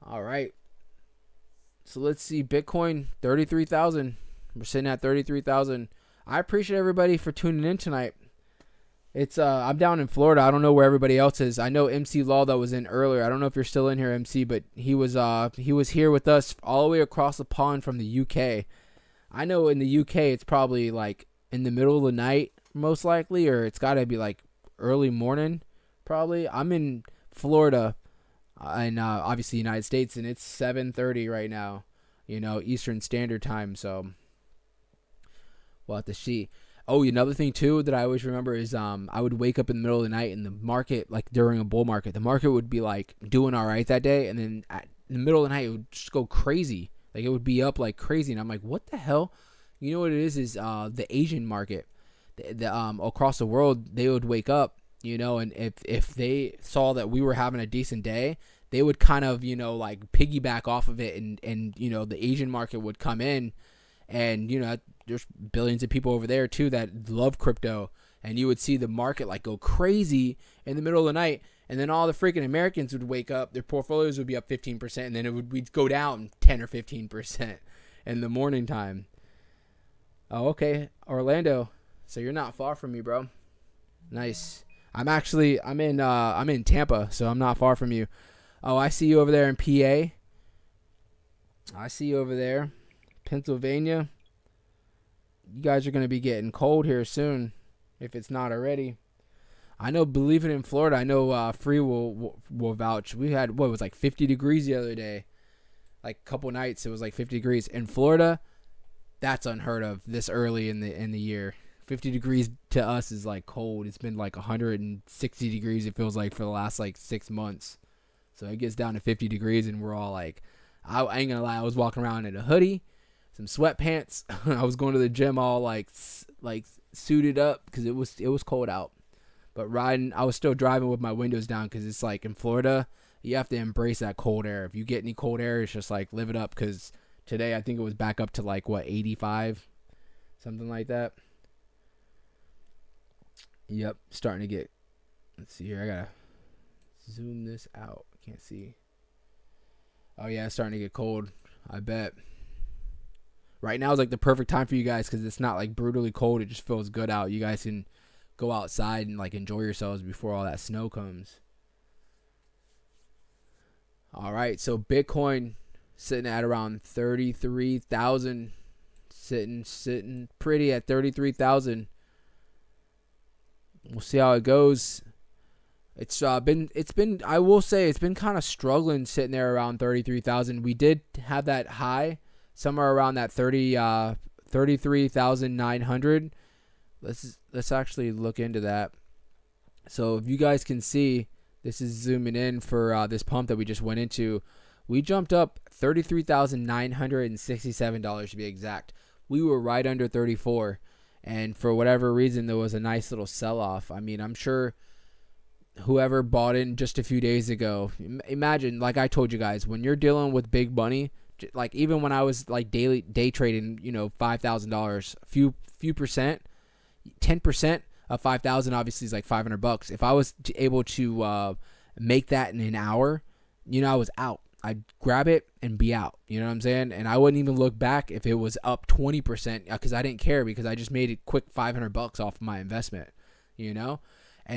All right. So let's see, Bitcoin, 33,000. We're sitting at 33,000. I appreciate everybody for tuning in tonight. It's I'm down in Florida. I don't know where everybody else is. I know MC Law that was in earlier. I don't know if you're still in here, MC, but he was here with us all the way across the pond from the UK. I know in the UK it's probably like in the middle of the night, most likely, or it's got to be like early morning, probably. I'm in Florida, and obviously United States, and it's 7:30 right now, Eastern Standard Time. So we'll have to see. Oh, another thing too that I always remember is I would wake up in the middle of the night, and the market, like during a bull market, the market would be like doing all right that day, and then in the middle of the night it would just go crazy. Like it would be up like crazy, and I'm like, what the hell? You know what it is the Asian market, the across the world, they would wake up, and if they saw that we were having a decent day, they would kind of like piggyback off of it, and the Asian market would come in, and there's billions of people over there too that love crypto, and you would see the market like go crazy in the middle of the night, and then all the freaking Americans would wake up, their portfolios would be up 15%, and then we'd go down 10 or 15% in the morning time. Oh, okay, Orlando. So you're not far from me, bro. Nice. I'm in Tampa, so I'm not far from you. Oh, I see you over there in PA. I see you over there, Pennsylvania. You guys are going to be getting cold here soon, if it's not already. I know, believe it, in Florida, I know Free will vouch. We had, it was like 50 degrees the other day. Like a couple nights, it was like 50 degrees. In Florida, that's unheard of this early in the year. 50 degrees to us is like cold. It's been like 160 degrees, it feels like, for the last like 6 months. So it gets down to 50 degrees, and we're all like, I ain't going to lie, I was walking around in a hoodie, some sweatpants. I was going to the gym all like suited up because it was cold out. But I was still driving with my windows down because it's like in Florida, you have to embrace that cold air. If you get any cold air, it's just like live it up, because today I think it was back up to like 85, something like that. Yep, starting to get. Let's see here. I gotta zoom this out. Can't see. Oh yeah, it's starting to get cold, I bet. Right now is like the perfect time for you guys because it's not like brutally cold. It just feels good out. You guys can go outside and like enjoy yourselves before all that snow comes. All right, so Bitcoin sitting at around 33,000, sitting pretty at 33,000. We'll see how it goes. It's been I will say it's been kind of struggling sitting there around 33,000. We did have that high somewhere around that 33,900. Let's actually look into that. So if you guys can see, this is zooming in for this pump that we just went into. We jumped up $33,967 to be exact. We were right under 34, and for whatever reason, there was a nice little sell-off. I mean, I'm sure whoever bought in just a few days ago, imagine, like I told you guys, when you're dealing with big money, like even when I was like day trading, $5,000, few percent, 10% of 5,000 obviously is like $500. If I was able to make that in an hour, I was out. I'd grab it and be out. You know what I'm saying? And I wouldn't even look back if it was up 20% because I didn't care, because I just made a quick $500 off of my investment. And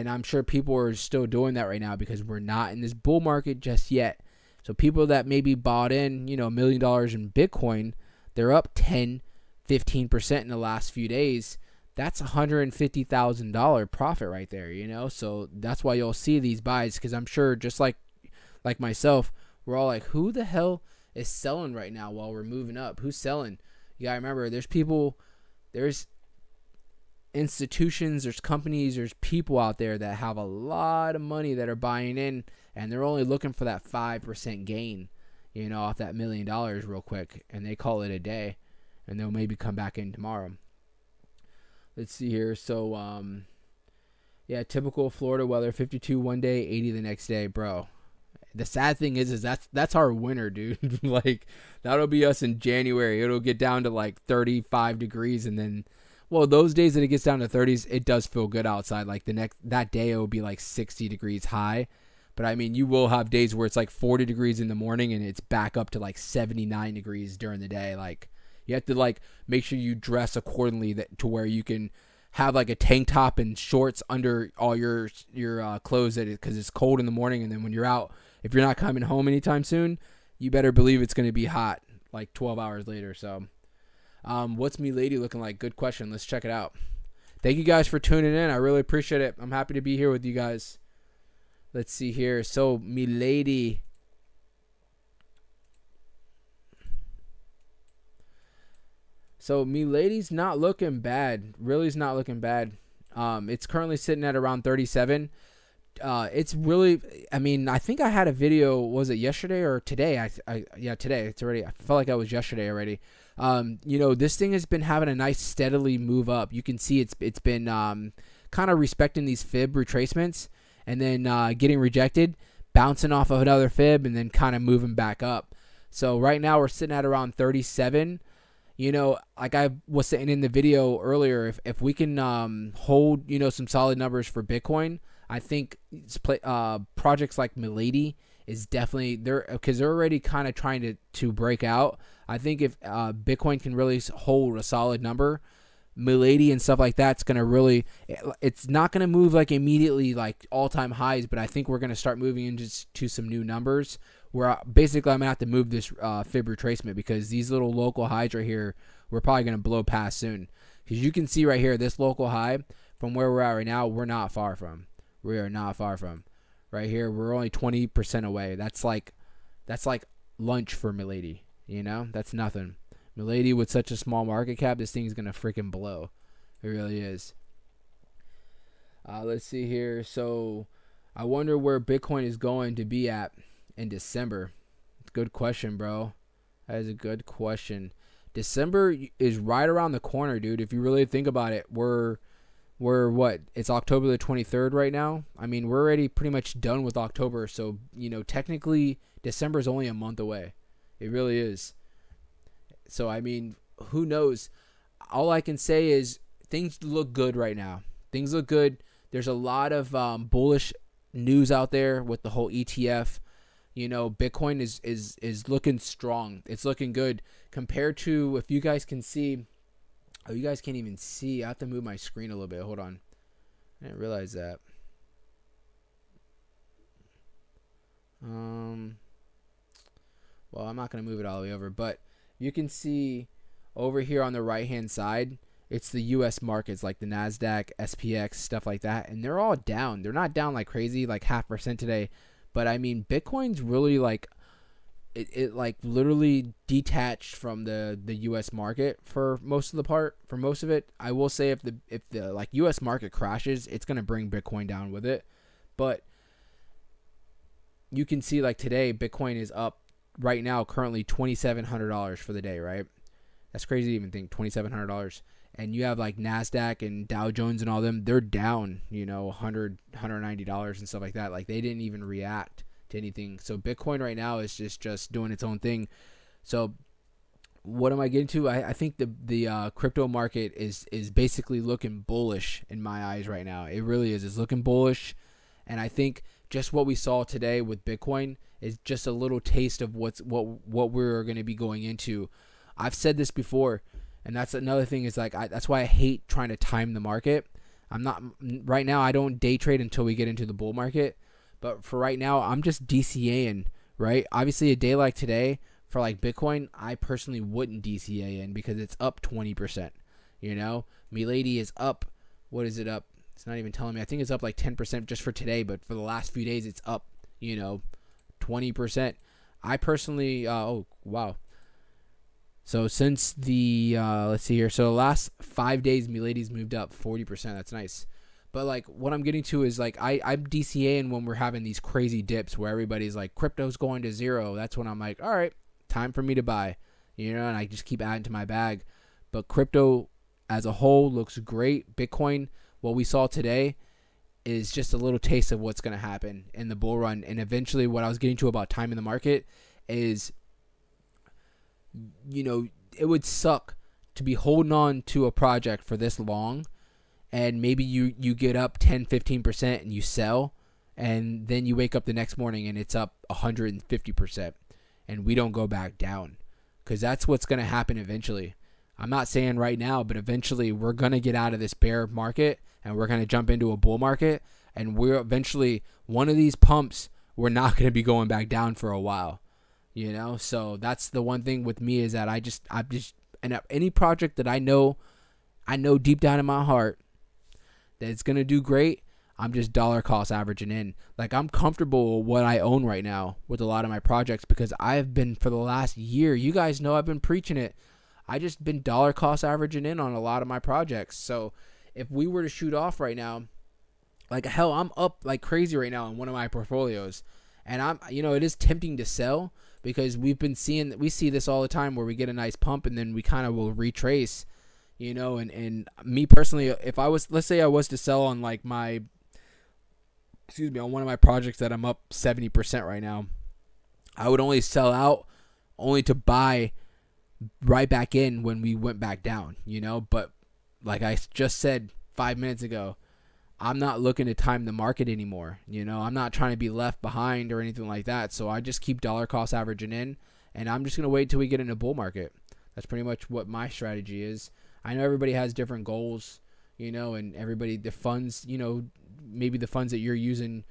I'm sure people are still doing that right now because we're not in this bull market just yet. So people that maybe bought in, $1 million in Bitcoin, they're up 10, 15% in the last few days. That's $150,000 profit right there, So that's why you'll see these buys, because I'm sure just like myself, we're all like, who the hell is selling right now while we're moving up? Who's selling? You gotta remember, there's institutions, there's companies, there's people out there that have a lot of money that are buying in, and they're only looking for that 5% gain, off that $1 million real quick, and they call it a day, and they'll maybe come back in tomorrow. Let's see here. So, typical Florida weather, 52 one day, 80 the next day, bro. The sad thing is that's our winter, dude. Like, that'll be us in January. It'll get down to like 35 degrees, and then, well, those days that it gets down to 30s, it does feel good outside. Like that day, it will be like 60 degrees high. But I mean, you will have days where it's like 40 degrees in the morning, and it's back up to like 79 degrees during the day. Like, you have to like make sure you dress accordingly to where you can have like a tank top and shorts under all your clothes, because it's cold in the morning, and then when you're out, if you're not coming home anytime soon, you better believe it's going to be hot like 12 hours later. So, what's Milady looking like? Good question. Let's check it out. Thank you guys for tuning in. I really appreciate it. I'm happy to be here with you guys. Let's see here. So, Milady. So, Milady's not looking bad. Really's not looking bad. It's currently sitting at around 37. It's really, I mean, I think I had a video, was it yesterday or today? Today. It's already, I felt like it was yesterday already. This thing has been having a nice steadily move up. You can see it's been kind of respecting these fib retracements, and then getting rejected, bouncing off of another fib, and then kind of moving back up. So right now we're sitting at around 37. Like I was saying in the video earlier, if we can hold, some solid numbers for Bitcoin, I think projects like Milady is definitely there, because they're already kind of trying to break out. I think if Bitcoin can really hold a solid number, Milady and stuff like that's going to really, it's not going to move like immediately like all-time highs, but I think we're going to start moving into some new numbers where basically I'm going to have to move this fib retracement, because these little local highs right here, we're probably going to blow past soon. Because you can see right here, this local high from where we're at right now, we're not far from. We are not far from. Right here, we're only 20% away. That's like lunch for Milady. That's nothing. Milady with such a small market cap, this thing's gonna freaking blow. It really is. Let's see here. So, I wonder where Bitcoin is going to be at in December. Good question, bro. That is a good question. December is right around the corner, dude. If you really think about it, we're what? It's October the 23rd right now. I mean, we're already pretty much done with October. So, technically, December is only a month away. It really is. So, I mean, who knows? All I can say is things look good right now. Things look good. There's a lot of bullish news out there with the whole ETF. Bitcoin is looking strong. It's looking good compared to, if you guys can see. Oh, you guys can't even see. I have to move my screen a little bit. Hold on. I didn't realize that. Well, I'm not going to move it all the way over, but you can see over here on the right-hand side, it's the U.S. markets like the NASDAQ, SPX, stuff like that, and they're all down. They're not down like crazy, like 0.5% today, but I mean, Bitcoin's really like it like literally detached from the US market for most of it. I will say if the like US market crashes, it's going to bring Bitcoin down with it. But you can see like today Bitcoin is up right now currently $2,700 for the day, right? That's crazy to even think, $2,700. And you have like NASDAQ and Dow Jones and all them, they're down, $100, $190 and stuff like that. Like they didn't even react to anything. So Bitcoin right now is just doing its own thing. So what am I getting to? I think the crypto market is basically looking bullish in my eyes right now. It really is. It's looking bullish. And I think just what we saw today with Bitcoin is just a little taste of what we're going to be going into. I've said this before, and that's another thing is like that's why I hate trying to time the market. I'm not right now. I don't day trade until we get into the bull market. But for right now, I'm just DCAing, right? Obviously, a day like today for like Bitcoin, I personally wouldn't DCA in because it's up 20%. Milady is up. What is it up? It's not even telling me. I think it's up like 10% just for today, but for the last few days, it's up, 20%. I personally, oh, wow. So since the, let's see here. So the last 5 days, Milady's moved up 40%. That's nice. But like what I'm getting to is like I'm DCAing when we're having these crazy dips where everybody's like crypto's going to zero. That's when I'm like, all right, time for me to buy, and I just keep adding to my bag. But crypto as a whole looks great. Bitcoin, what we saw today is just a little taste of what's going to happen in the bull run. And eventually what I was getting to about time in the market is, it would suck to be holding on to a project for this long. And maybe you get up 10, 15% and you sell, and then you wake up the next morning and it's up 150%, and we don't go back down, because that's what's going to happen eventually. I'm not saying right now, but eventually we're going to get out of this bear market and we're going to jump into a bull market, and we're eventually one of these pumps, we're not going to be going back down for a while, So that's the one thing with me is that I'm just and any project that I know deep down in my heart that it's going to do great, I'm just dollar cost averaging in. Like I'm comfortable with what I own right now with a lot of my projects because I've been for the last year, you guys know I've been preaching it. I just been dollar cost averaging in on a lot of my projects. So if we were to shoot off right now, like hell, I'm up like crazy right now in one of my portfolios. And I'm, it is tempting to sell because we see this all the time where we get a nice pump and then we kind of will retrace. And me personally, if let's say I was to sell on like on one of my projects that I'm up 70% right now, I would only sell out only to buy right back in when we went back down, but like I just said 5 minutes ago, I'm not looking to time the market anymore. I'm not trying to be left behind or anything like that. So I just keep dollar cost averaging in, and I'm just going to wait till we get in a bull market. That's pretty much what my strategy is. I know everybody has different goals, and everybody, the funds, maybe the funds that you're using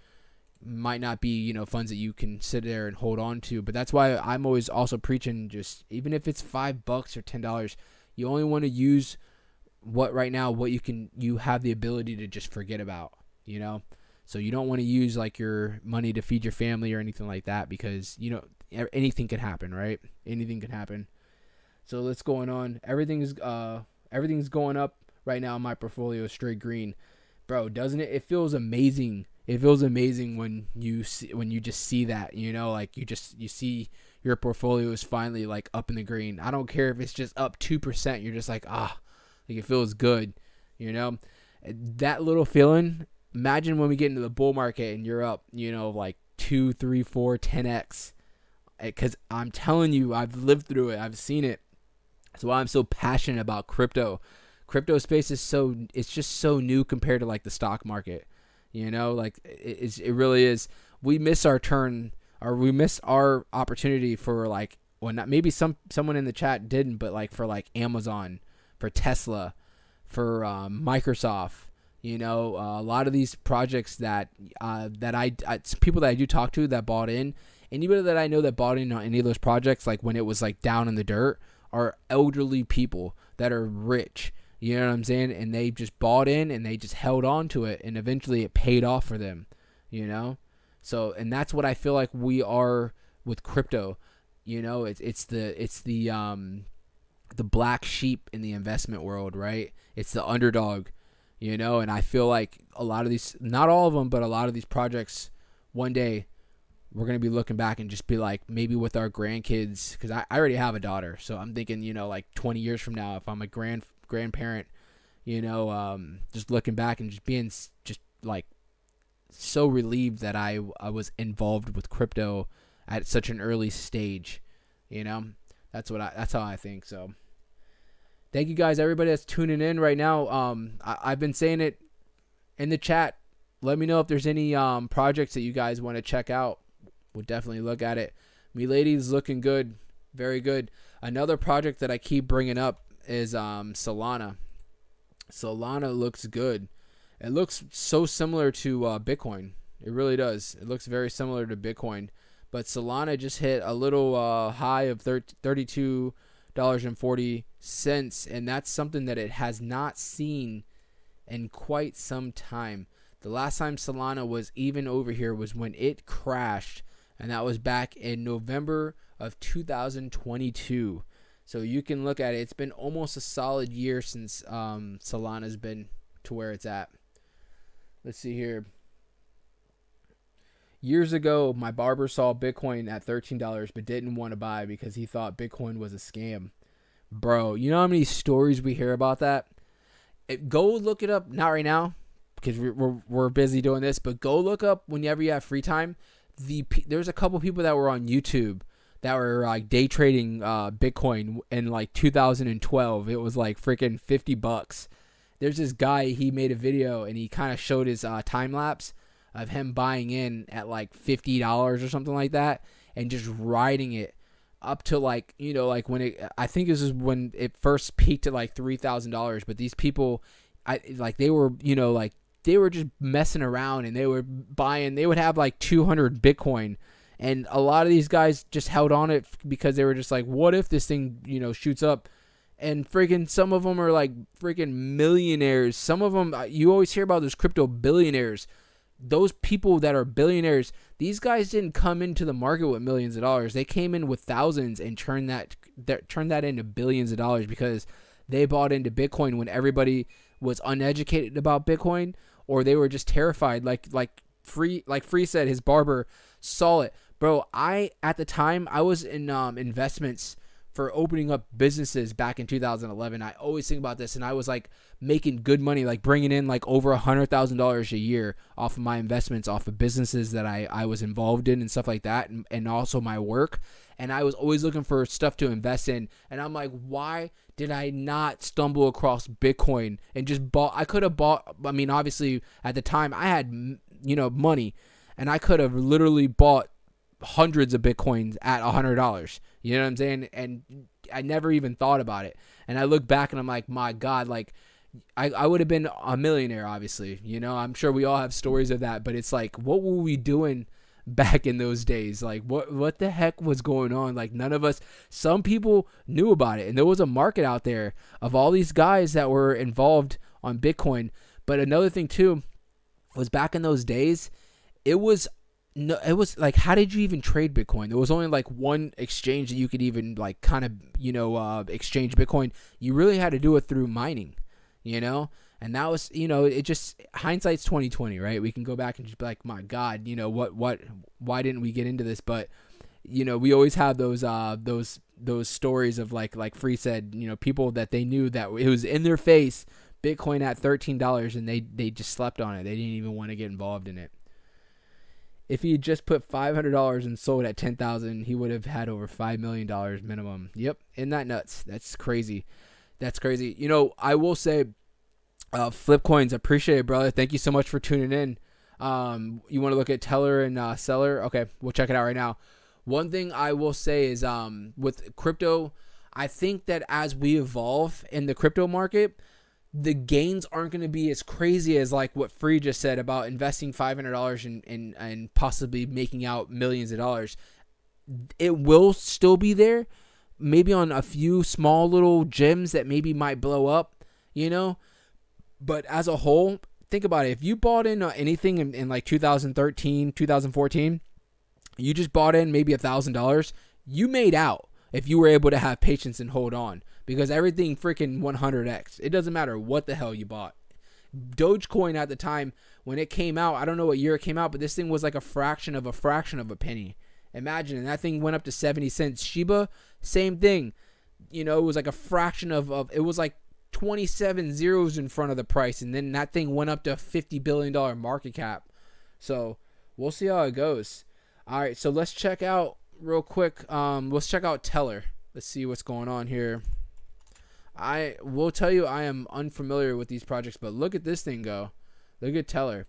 might not be, funds that you can sit there and hold on to. But that's why I'm always also preaching just, even if it's $5 or $10, you only want to use what you have the ability to just forget about, So you don't want to use like your money to feed your family or anything like that because, anything can happen, right? Anything can happen. So what's going on? Everything's going up right now in my portfolio, straight green, bro. Doesn't it? It feels amazing. It feels amazing when you just see that, like you see your portfolio is finally like up in the green. I don't care if it's just up 2%. You're just like like it feels good, That little feeling. Imagine when we get into the bull market and you're up, like 2, 3, 4, 10x. Because I'm telling you, I've lived through it. I've seen it. That's why I'm so passionate about crypto. Crypto space is it's just so new compared to like the stock market, like it really is. We miss our turn, or we miss our opportunity for like, well, not maybe someone in the chat didn't, but like for like Amazon, for Tesla, for Microsoft, a lot of these projects that people that I do talk to that bought in, anybody that I know that bought in on any of those projects, like when it was like down in the dirt, are elderly people that are rich, you know what I'm saying? And they just bought in and they just held on to it, and eventually it paid off for them, So, and that's what I feel like we are with crypto. You know, the black sheep in the investment world, right? It's the underdog, you know, and I feel like a lot of these, not all of them, but a lot of these projects, one day we're going to be looking back and just be like, maybe with our grandkids, because I already have a daughter, so I'm thinking, you know, like 20 years from now, if I'm a grandparent, you know, just looking back and just being just like so relieved that I was involved with crypto at such an early stage, you know. That's how I think. So thank you guys, everybody that's tuning in right now. I've been saying it in the chat. Let me know if there's any projects that you guys want to check out. We'll definitely look at it. Milady's looking good, very good. Another project that I keep bringing up is Solana. Solana looks good. It looks so similar to Bitcoin. It really does. It looks very similar to Bitcoin. But Solana just hit a little high of $32.40, and that's something that it has not seen in quite some time. The last time Solana was even over here was when it crashed, and that was back in November of 2022. So you can look at it. It's been almost a solid year since Solana's been to where it's at. Let's see here. Years ago, my barber saw Bitcoin at $13 but didn't want to buy because he thought Bitcoin was a scam. Bro, you know how many stories we hear about that? Go look it up. Not right now because we're busy doing this, but go look up whenever you have free time. There's a couple people that were on YouTube that were like day trading Bitcoin in like 2012. It was like freaking $50. There's this guy, he made a video and he kind of showed his time lapse of him buying in at like $50 or something like that and just riding it up to like, you know, like when I think this is when it first peaked at like $3,000. But these people, they were, you know, like they were just messing around and they were buying, they would have like 200 Bitcoin. And a lot of these guys just held on it because they were just like, what if this thing, you know, shoots up? And freaking some of them are like freaking millionaires. Some of them, you always hear about those crypto billionaires. Those people that are billionaires, these guys didn't come into the market with millions of dollars. They came in with thousands and turned that into billions of dollars because they bought into Bitcoin when everybody was uneducated about Bitcoin, or they were just terrified. Like Free said, his barber saw it. Bro, at the time I was in investments for opening up businesses back in 2011. I always think about this, and I was like making good money, like bringing in like over $100,000 a year off of my investments, off of businesses that I was involved in and stuff like that, and also my work. And I was always looking for stuff to invest in, and I'm like, why did I not stumble across Bitcoin and just bought? I could have bought, I mean, obviously at the time I had, you know, money, and I could have literally bought hundreds of Bitcoins at $100. You know what I'm saying? And I never even thought about it. And I look back and I'm like, my God, like I would have been a millionaire, obviously. You know, I'm sure we all have stories of that, but it's like, what were we doing back in those days? Like what the heck was going on? Like none of us, some people knew about it, and there was a market out there of all these guys that were involved on Bitcoin. But another thing too was back in those days, it was like, how did you even trade Bitcoin? There was only like one exchange that you could even like kind of, you know, exchange Bitcoin. You really had to do it through mining, you know? And that was, you know, it just, hindsight's 2020, right? We can go back and just be like, my God, you know, why didn't we get into this? But, you know, we always have those stories of like Free said, you know, people that they knew that it was in their face, Bitcoin at $13, and they just slept on it. They didn't even want to get involved in it. If he had just put $500 and sold at $10,000, he would have had over $5 million minimum. Yep, isn't that nuts? That's crazy. That's crazy. You know, I will say, Flipcoins, appreciate it, brother. Thank you so much for tuning in. You want to look at Teller and Seller? Okay, we'll check it out right now. One thing I will say is, with crypto, I think that as we evolve in the crypto market, the gains aren't going to be as crazy as like what Free just said about investing $500 and possibly making out millions of dollars. It will still be there, maybe on a few small little gems that maybe might blow up, you know. But as a whole, think about it. If you bought in anything in like 2013, 2014, you just bought in maybe $1,000. you made out if you were able to have patience and hold on, because everything freaking 100x. It doesn't matter what the hell you bought. Dogecoin at the time when it came out, I don't know what year it came out, but this thing was like a fraction of a penny. Imagine, and that thing went up to 70 cents. Shiba, same thing. You know, it was like a fraction of it was like 27 zeros in front of the price, and then that thing went up to a $50 billion market cap. So we'll see how it goes. All right, so let's check out real quick. Let's check out Teller. Let's see what's going on here. I will tell you I am unfamiliar with these projects, but look at this thing go. Look at Teller.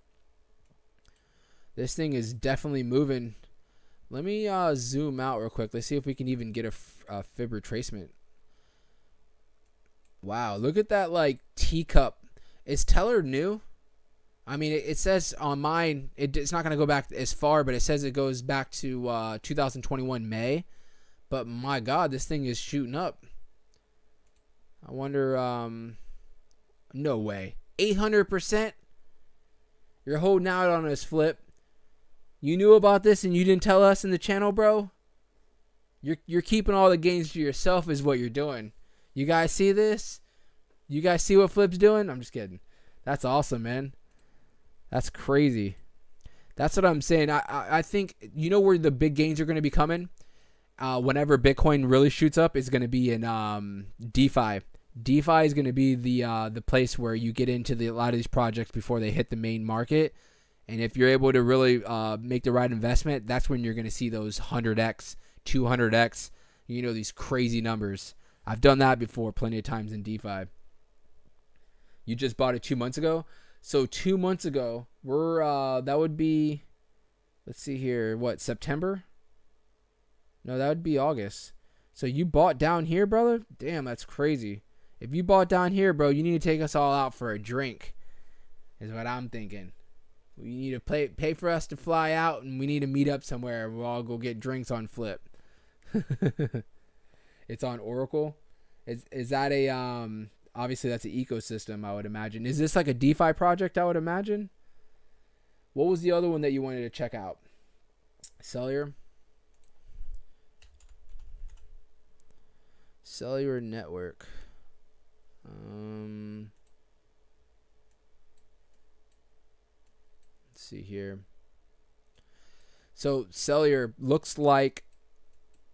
This thing is definitely moving. Let me zoom out real quick. Let's see if we can even get a fib retracement. Wow, look at that like teacup. Is Teller new? I mean, it says on mine, it's not going to go back as far, but it says it goes back to 2021 May. But my God, this thing is shooting up. I wonder, no way. 800%? You're holding out on us, Flip. You knew about this and you didn't tell us in the channel, bro? You're keeping all the gains to yourself is what you're doing. You guys see this? You guys see what Flip's doing? I'm just kidding. That's awesome, man. That's crazy. That's what I'm saying. I think, you know where the big gains are going to be coming? Whenever Bitcoin really shoots up, is going to be in DeFi. DeFi is going to be the place where you get into a lot of these projects before they hit the main market. And if you're able to really make the right investment, that's when you're going to see those 100x, 200x, you know, these crazy numbers. I've done that before plenty of times in DeFi. You just bought it 2 months ago. So 2 months ago, that would be, let's see here, what, September? No, that would be August. So you bought down here, brother? Damn, that's crazy. If you bought down here, bro, you need to take us all out for a drink, is what I'm thinking. We need to pay for us to fly out, and we need to meet up somewhere. We'll all go get drinks on Flip. It's on Oracle. Is that a obviously that's an ecosystem, I would imagine. Is this like a DeFi project, I would imagine? What was the other one that you wanted to check out? Cellular network. Let's see here. So Cellular looks like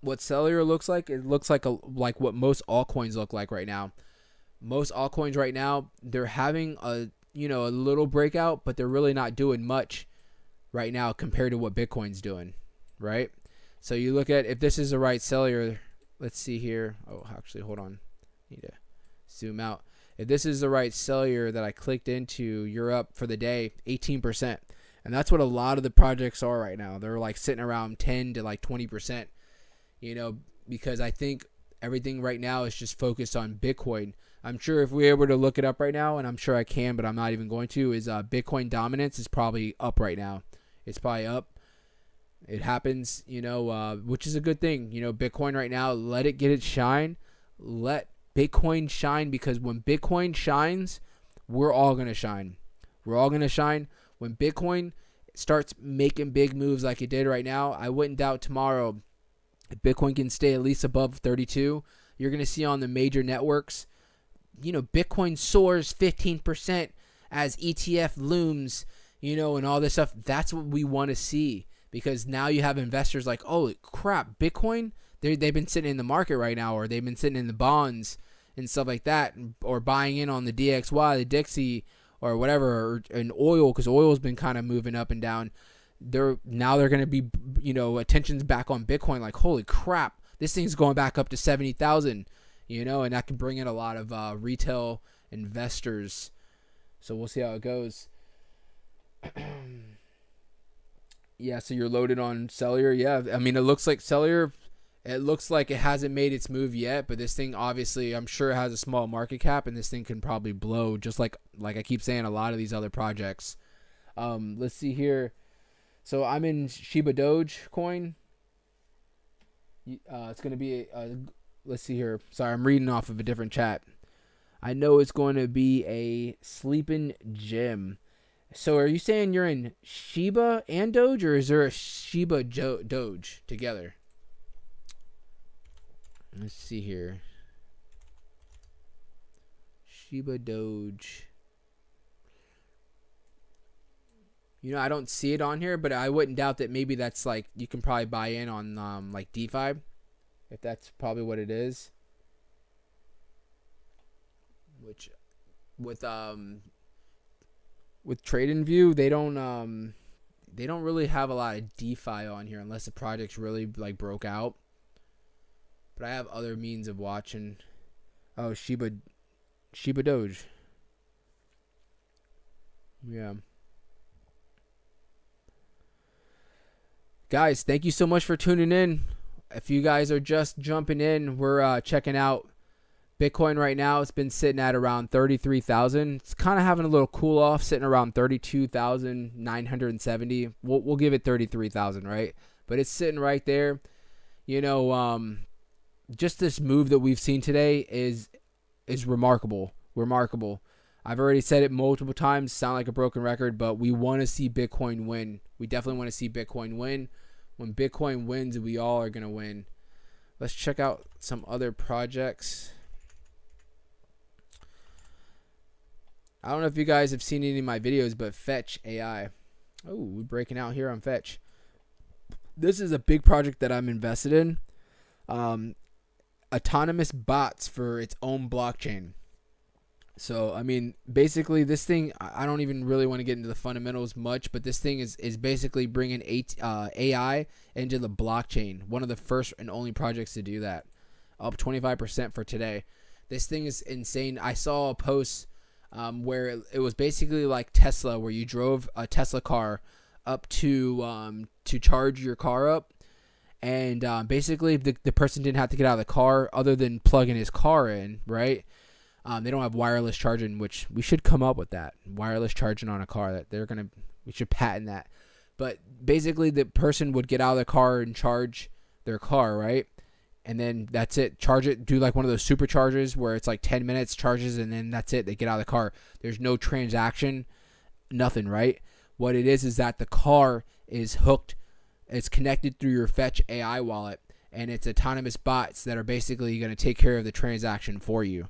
what Cellular looks like. It looks like what most altcoins look like right now. Most altcoins right now, they're having a little breakout, but they're really not doing much right now compared to what Bitcoin's doing, right? So you look at, if this is the right Cellular, let's see here. Oh, actually, hold on. Need to zoom out. If this is the right Cellular that I clicked into, you're up for the day 18%. And that's what a lot of the projects are right now. They're like sitting around 10 to like 20%, because I think everything right now is just focused on Bitcoin. I'm sure if we're able to look it up right now, and I'm sure I can, but I'm not even going to, is Bitcoin dominance is probably up right now. It's probably up. It happens, which is a good thing. Bitcoin right now, let it get its shine. Let Bitcoin shine, because when Bitcoin shines, we're all going to shine. We're all going to shine. When Bitcoin starts making big moves like it did right now, I wouldn't doubt tomorrow if Bitcoin can stay at least above 32, you're going to see on the major networks, Bitcoin soars 15% as ETF looms, and all this stuff. That's what we want to see, because now you have investors like, oh crap, Bitcoin, they've been sitting in the market right now, or they've been sitting in the bonds and stuff like that, or buying in on the DXY, the Dixie, or whatever, or in oil, because oil's been kind of moving up and down. They're going to be, attention's back on Bitcoin. Like, holy crap, this thing's going back up to 70,000, and that can bring in a lot of retail investors. So we'll see how it goes. Yeah, so you're loaded on Cellular. Yeah, I mean, it looks like Cellular, it looks like it hasn't made its move yet, but this thing obviously, I'm sure it has a small market cap, and this thing can probably blow, just like I keep saying, a lot of these other projects. Let's see here. So I'm in Shiba Doge coin. It's going to be let's see here. Sorry, I'm reading off of a different chat. I know it's going to be a sleeping gem. So are you saying you're in Shiba and Doge, or is there a Shiba Doge together? Let's see here. Shiba Doge. I don't see it on here, but I wouldn't doubt that maybe that's like you can probably buy in on like DeFi, if that's probably what it is. Which with TradingView, they don't really have a lot of DeFi on here unless the project's really like broke out. But I have other means of watching. Oh, Shiba Doge. Yeah. Guys, thank you so much for tuning in. If you guys are just jumping in, we're checking out Bitcoin right now. It's been sitting at around 33,000. It's kind of having a little cool off, sitting around 32,970. We'll give it 33,000, right? But it's sitting right there. Just this move that we've seen today is remarkable. I've already said it multiple times, sound like a broken record, but we want to see Bitcoin win. We definitely want to see Bitcoin win. When Bitcoin wins, we all are going to win. Let's check out some other projects. I don't know if you guys have seen any of my videos, but Fetch AI. Oh, we're breaking out here on Fetch. This is a big project that I'm invested in. Autonomous bots for its own blockchain. So, I mean, basically this thing, I don't even really want to get into the fundamentals much, but this thing is basically bringing AI into the blockchain. One of the first and only projects to do that. Up 25% for today. This thing is insane. I saw a post where it was basically like Tesla, where you drove a Tesla car up to charge your car up. And basically the person didn't have to get out of the car other than plugging his car in, right? They don't have wireless charging, which we should come up with that. Wireless charging on a car. We should patent that. But basically the person would get out of the car and charge their car, right? And then that's it. Charge it. Do like one of those superchargers where it's like 10 minutes charges and then that's it. They get out of the car. There's no transaction, nothing, right? What it is that the car is hooked. It's connected through your Fetch AI wallet, and it's autonomous bots that are basically going to take care of the transaction for you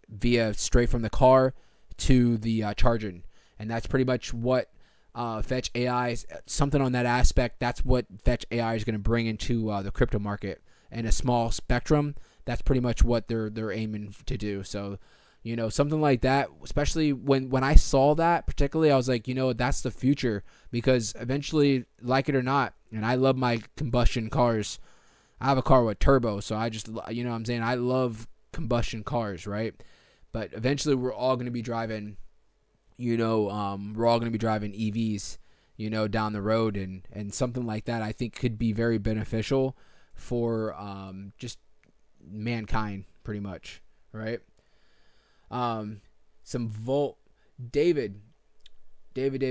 via straight from the car to the charging. And that's pretty much what Fetch AI is, something on that aspect. That's what Fetch AI is going to bring into the crypto market. And a small spectrum, that's pretty much what they're aiming to do. So, something like that, especially when I saw that particularly, I was like, that's the future, because eventually, like it or not, and I love my combustion cars. I have a car with turbo, so I just, what I'm saying, I love combustion cars, right? But eventually we're all going to be driving, EVs, down the road, and something like that I think could be very beneficial for just mankind, pretty much, right? Some Volt. David. If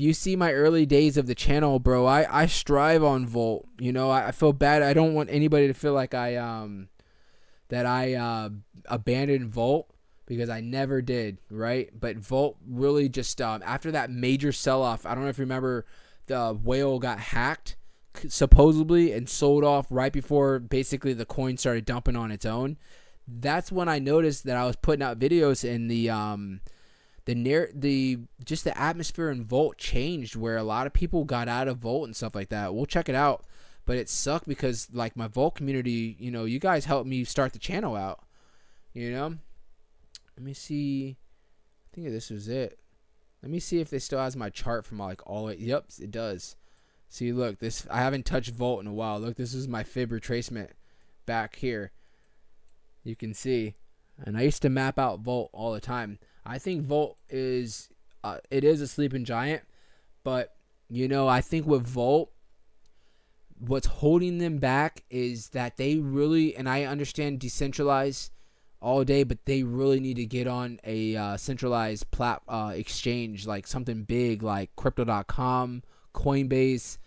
you see my early days of the channel, bro, I strive on Volt. I feel bad. I don't want anybody to feel like I abandoned Volt, because I never did, right? But Volt really just after that major sell-off, I don't know if you remember, the whale got hacked supposedly and sold off right before basically the coin started dumping on its own. That's when I noticed that I was putting out videos and the atmosphere in Volt changed, where a lot of people got out of Volt and stuff like that. We'll check it out. But it sucked because, like, my Volt community, you guys helped me start the channel out. Let me see. I think this was it. Let me see if this still has my chart from like all it. Yep, it does. See, look, this, I haven't touched Volt in a while. Look, this is my fib retracement back here. You can see. And I used to map out Volt all the time. I think Volt is it is a sleeping giant, but I think with Volt, what's holding them back is that they really, and I understand decentralized all day, but they really need to get on a centralized exchange, like something big like Crypto.com, Coinbase,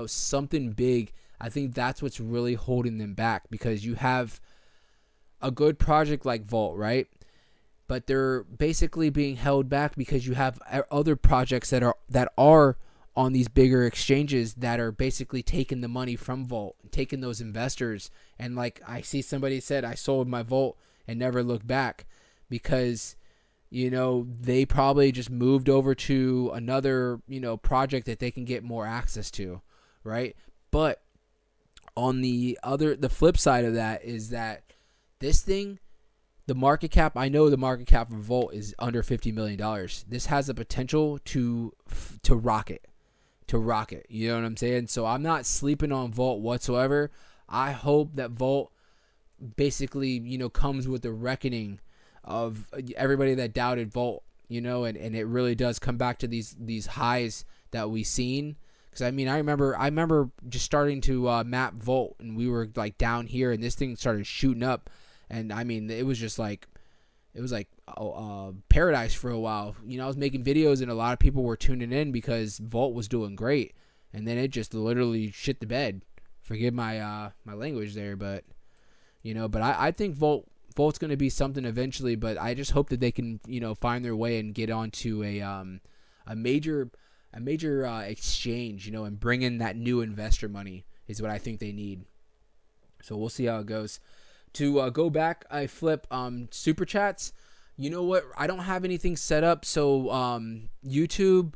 something big. I think that's what's really holding them back, because you have a good project like Volt, right? But they're basically being held back because you have other projects that are on these bigger exchanges that are basically taking the money from Volt, taking those investors. And like I see somebody said, I sold my Volt and never looked back, because they probably just moved over to another project that they can get more access to, right? But on the flip side of that is that this thing, the market cap, I know the market cap of Volt is under $50 million. This has the potential to rocket. You know what I'm saying? So I'm not sleeping on Volt whatsoever. I hope that Volt basically, comes with the reckoning of everybody that doubted Volt, and it really does come back to these highs that we seen. Because I remember just starting to map Volt, and we were like down here, and this thing started shooting up, and it was just like paradise for a while. I was making videos, and a lot of people were tuning in because Volt was doing great, and then it just literally shit the bed. Forgive my my language there, but I think Volt's going to be something eventually, but I just hope that they can, find their way and get onto a major exchange, and bring in that new investor money is what I think they need. So we'll see how it goes. To go back, I flip super chats. You know what? I don't have anything set up, so YouTube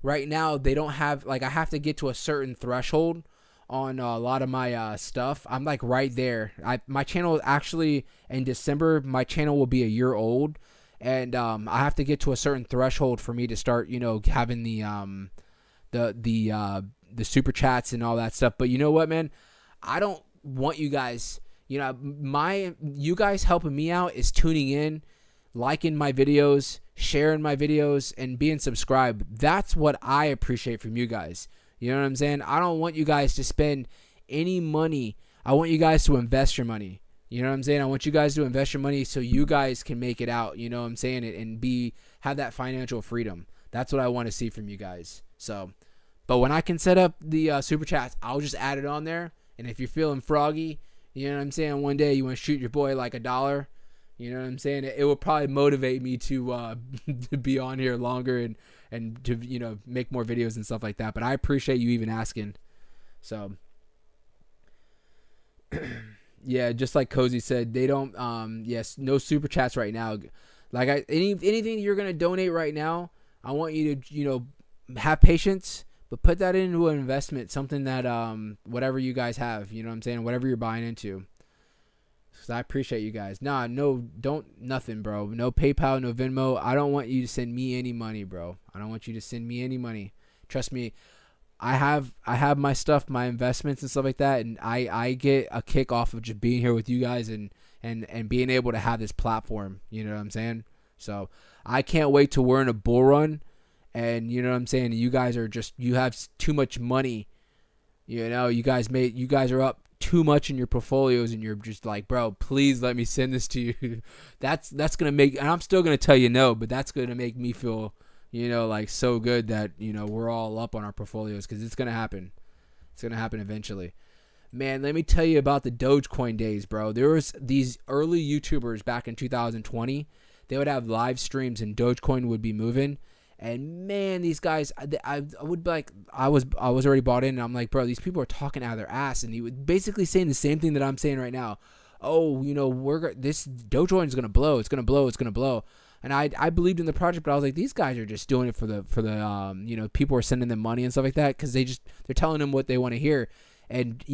right now, they don't have, I have to get to a certain threshold on a lot of my stuff. I'm like right there. My channel actually in December, my channel will be a year old, and I have to get to a certain threshold for me to start, having the super chats and all that stuff. But you know what, man? I don't want you guys. You guys helping me out is tuning in, liking my videos, sharing my videos, and being subscribed. That's what I appreciate from you guys. You know what I'm saying? I don't want you guys to spend any money. I want you guys to invest your money. You know what I'm saying? I want you guys to invest your money so you guys can make it out. You know what I'm saying? And have that financial freedom. That's what I want to see from you guys. So, but when I can set up the super chats, I'll just add it on there. And if you're feeling froggy, you know what I'm saying? One day you want to shoot your boy like $1. You know what I'm saying? It will probably motivate me to to be on here longer and to make more videos and stuff like that. But I appreciate you even asking. So yeah, just like Cozy said, they don't yes, no super chats right now. Like anything you're gonna donate right now, I want you to have patience, but put that into an investment, something that whatever you guys have, you know what I'm saying, whatever you're buying into. I appreciate you guys. Nothing, bro. No PayPal, no Venmo. I don't want you to send me any money, bro. I don't want you to send me any money. Trust me, I have my stuff, my investments and stuff like that, and I get a kick off of just being here with you guys and being able to have this platform. You know what I'm saying? So I can't wait till we're in a bull run, and you know what I'm saying. You guys have too much money. You guys are up too much in your portfolios, and you're just like, bro, please let me send this to you. that's gonna make, and I'm still gonna tell you no, but that's gonna make me feel like so good that we're all up on our portfolios, because it's gonna happen eventually. Man, let me tell you about the Dogecoin days, bro. There was these early YouTubers back in 2020. They would have live streams and Dogecoin would be moving. And man, these guys, I would be like, I was already bought in, and I'm like, bro, these people are talking out of their ass, and he was basically saying the same thing that I'm saying right now. Oh, this Dogecoin is gonna blow. It's gonna blow. And I believed in the project, but I was like, these guys are just doing it for the people are sending them money and stuff like that, because they're telling them what they want to hear. And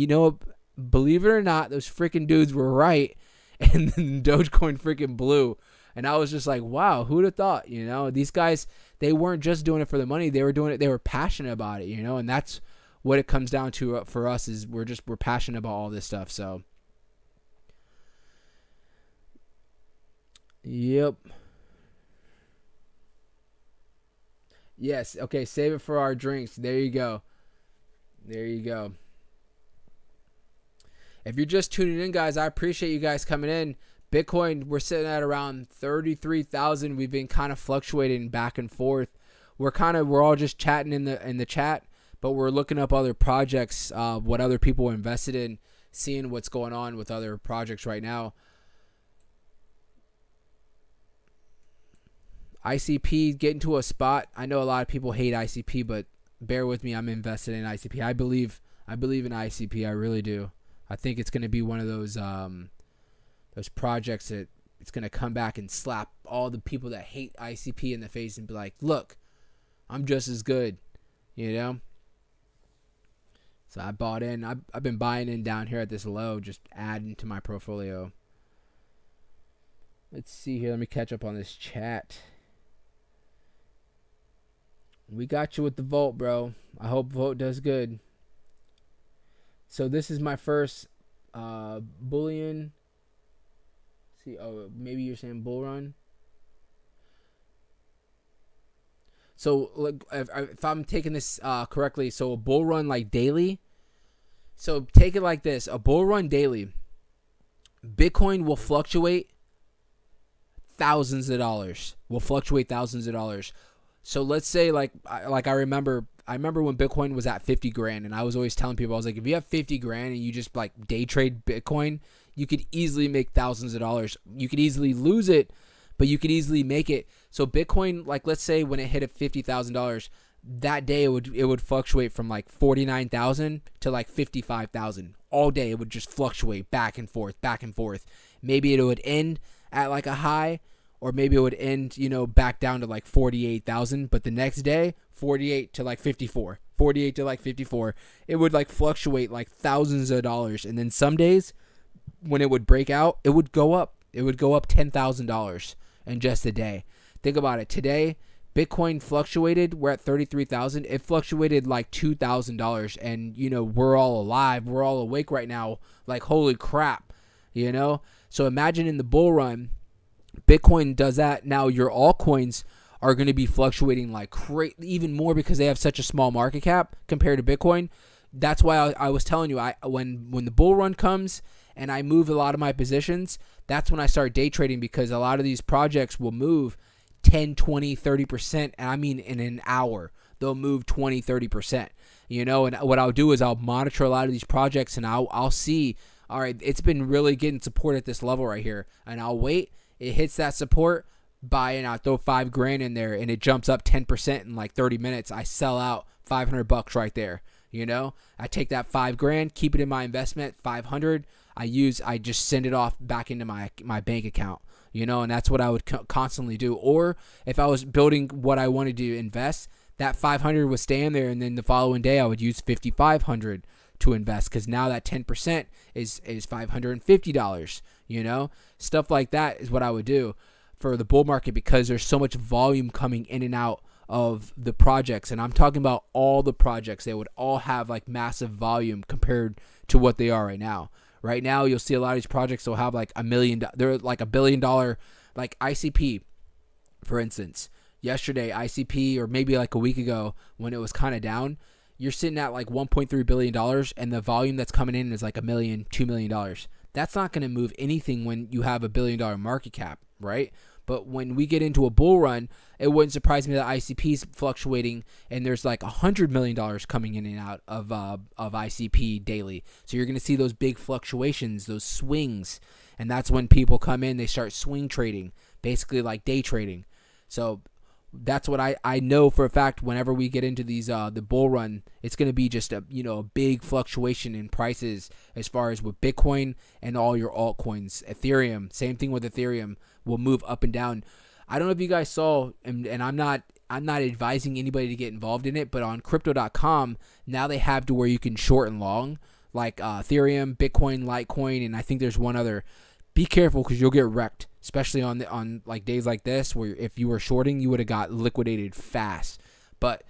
believe it or not, those freaking dudes were right, and then Dogecoin freaking blew. And I was just like, wow, who'd have thought? These guys, they weren't just doing it for the money. They were doing it. They were passionate about it, and that's what it comes down to for us, is we're passionate about all this stuff. So, yep. Yes. Okay. Save it for our drinks. There you go. If you're just tuning in, guys, I appreciate you guys coming in. Bitcoin, we're sitting at around 33,000. We've been kind of fluctuating back and forth. We're all just chatting in the chat, but we're looking up other projects, what other people are invested in, seeing what's going on with other projects right now. ICP getting to a spot. I know a lot of people hate ICP, but bear with me. I'm invested in ICP. I believe in ICP. I really do. I think it's going to be one of those projects that it's going to come back and slap all the people that hate ICP in the face and be like, look, I'm just as good, you know? So I bought in. I've been buying in down here at this low, just adding to my portfolio. Let's see here. Let me catch up on this chat. We got you with the Volt, bro. I hope Volt does good. So this is my first bullion. See, oh, maybe you're saying bull run. So like, if I'm taking this correctly, so a bull run like daily. So take it like this: a bull run daily. Bitcoin will fluctuate thousands of dollars. So let's say like I remember when Bitcoin was at 50 grand, and I was always telling people, I was like, if you have 50 grand and you just like day trade Bitcoin, you could easily make thousands of dollars. You could easily lose it, but you could easily make it. So Bitcoin, like let's say when it hit at $50,000, that day it would fluctuate from like 49,000 to like 55,000 all day. It would just fluctuate back and forth. Maybe it would end at like a high, or maybe it would end, back down to like 48,000, but the next day 48 to like 54. It would like fluctuate like thousands of dollars, and then some days when it would break out, it would go up. It would go up $10,000 in just a day. Think about it. Today, Bitcoin fluctuated. We're at 33,000. It fluctuated like $2,000, and we're all alive. We're all awake right now. Like holy crap, So imagine in the bull run, Bitcoin does that. Now your altcoins are going to be fluctuating like even more because they have such a small market cap compared to Bitcoin. That's why I was telling you, when the bull run comes and I move a lot of my positions, that's when I start day trading, because a lot of these projects will move 10, 20, 30%. And I mean, in an hour, they'll move 20, 30%, and what I'll do is I'll monitor a lot of these projects, and I'll see, all right, it's been really getting support at this level right here. And I'll wait. It hits that support, buy, and I'll throw $5,000 in there, and it jumps up 10% in like 30 minutes. I sell out $500 right there. I take that $5,000, keep it in my investment, 500. I just send it off back into my bank account, and that's what I would constantly do. Or if I was building what I wanted to invest, that 500 was staying there, and then the following day I would use 5,500 to invest, because now that 10% is $550. Stuff like that is what I would do for the bull market, because there's so much volume coming in and out of the projects. And I'm talking about all the projects. They would all have like massive volume compared to what they are right now. Right now, you'll see a lot of these projects will have like $1 million. They're like $1 billion, like ICP, for instance. Yesterday, ICP, or maybe like a week ago when it was kind of down, you're sitting at like $1.3 billion, and the volume that's coming in is like $1 million, $2 million. That's not going to move anything when you have $1 billion market cap, right? But when we get into a bull run, it wouldn't surprise me that ICP is fluctuating, and there's like $100 million coming in and out of ICP daily. So you're going to see those big fluctuations, those swings, and that's when people come in. They start swing trading, basically like day trading. So that's what I know for a fact. Whenever we get into these the bull run, it's going to be just a big fluctuation in prices as far as with Bitcoin and all your altcoins. Ethereum, same thing with Ethereum, will move up and down. I don't know if you guys saw, and I'm not advising anybody to get involved in it, but on crypto.com now they have to where you can short and long, like Ethereum, Bitcoin, Litecoin, and I think there's one other. Be careful, because you'll get wrecked, especially on like days like this, where if you were shorting, you would have got liquidated fast. But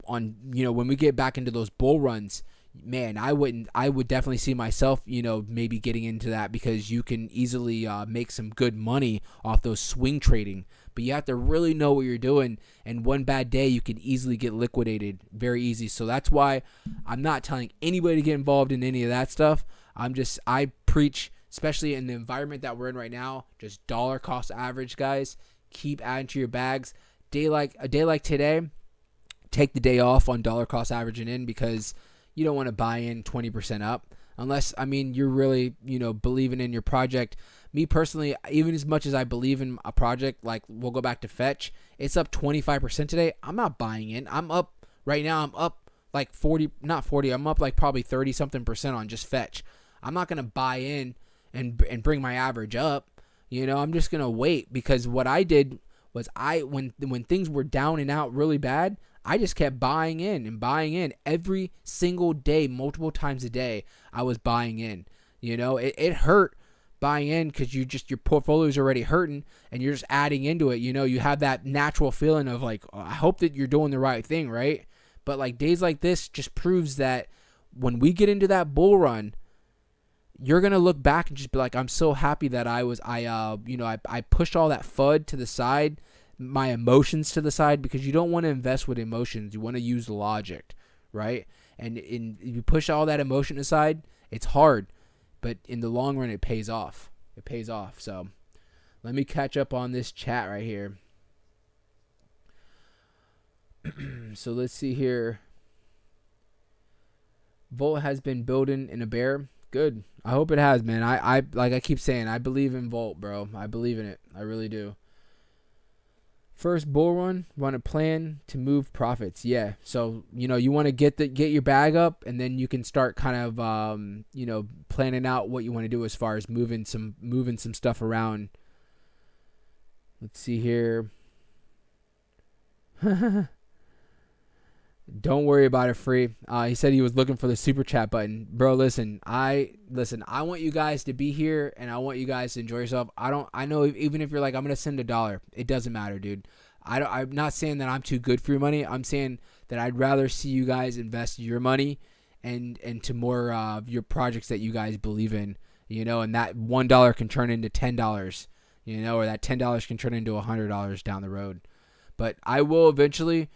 on when we get back into those bull runs, man, I would definitely see myself maybe getting into that, because you can easily make some good money off those swing trading. But you have to really know what you're doing, and one bad day you can easily get liquidated very easy. So that's why I'm not telling anybody to get involved in any of that stuff. I preach, especially in the environment that we're in right now, just dollar cost average, guys. Keep adding to your bags. A day like today, take the day off on dollar cost averaging in, because you don't want to buy in 20% up unless, you're really, believing in your project. Me personally, even as much as I believe in a project, like we'll go back to Fetch, it's up 25% today. I'm not buying in. I'm up Right now I'm up like 40, not 40, I'm up like probably 30 something percent on just fetch. I'm not going to buy in and bring my average up. I'm just going to wait, because what I did was when things were down and out really bad, I just kept buying in and buying in every single day, multiple times a day. I was buying in. It hurt buying in, because your portfolio is already hurting and you're just adding into it. You have that natural feeling of like, oh, I hope that you're doing the right thing, right? But like days like this just proves that when we get into that bull run, you're gonna look back and just be like, I'm so happy that I pushed all that FUD to the side, my emotions to the side, because you don't want to invest with emotions. You want to use logic, right? And you push all that emotion aside, it's hard, but in the long run, it pays off. It pays off. So let me catch up on this chat right here. So let's see here. Volt has been building in a bear. Good. I hope it has, man. I like I keep saying, I believe in Volt, bro. I believe in it. I really do. First bull run, want a plan to move profits. Yeah. So, you want to get your bag up, and then you can start kind of planning out what you want to do as far as moving some stuff around. Let's see here. Don't worry about it, free. He said he was looking for the super chat button. Bro, listen, I want you guys to be here, and I want you guys to enjoy yourself. I know even if you're like, I'm going to send $1, it doesn't matter, dude. I'm not saying that I'm too good for your money. I'm saying that I'd rather see you guys invest your money and to more of your projects that you guys believe in, and that $1 can turn into $10, or that $10 can turn into $100 down the road. But I will eventually,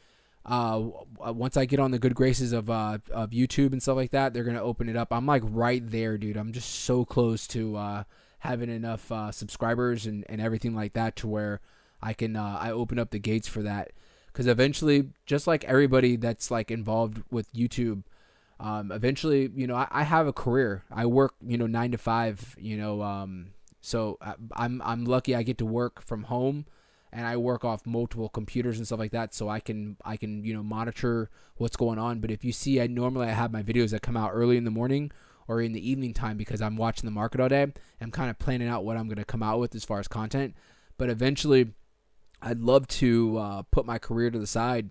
once I get on the good graces of YouTube and stuff like that, they're going to open it up. I'm like right there, dude. I'm just so close to having enough subscribers and everything like that to where I can I open up the gates for that. Because eventually, just like everybody that's like involved with YouTube, eventually, I have a career. I work, 9 to 5, so I'm lucky I get to work from home, and I work off multiple computers and stuff like that, so I can monitor what's going on. But if you see, normally I have my videos that come out early in the morning or in the evening time, because I'm watching the market all day. I'm kind of planning out what I'm going to come out with as far as content. But eventually, I'd love to put my career to the side,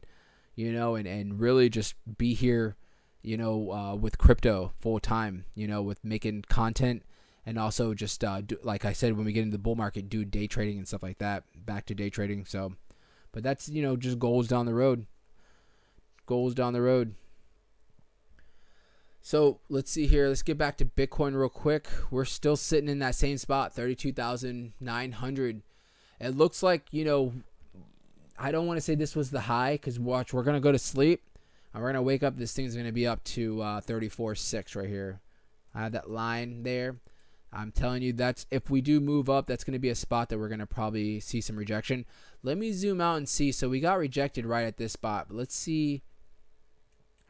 and really just be here, with crypto full time, with making content. And also just, like I said, when we get into the bull market, do day trading and stuff like that. Back to day trading. So, but that's, just goals down the road. Goals down the road. So, let's see here. Let's get back to Bitcoin real quick. We're still sitting in that same spot, 32,900. It looks like, I don't want to say this was the high, because watch, we're going to go to sleep. And we're going to wake up. This thing's going to be up to 34.6 right here. I have that line there. I'm telling you, that's if we do move up, that's going to be a spot that we're going to probably see some rejection. Let me zoom out and see. So we got rejected right at this spot. But let's see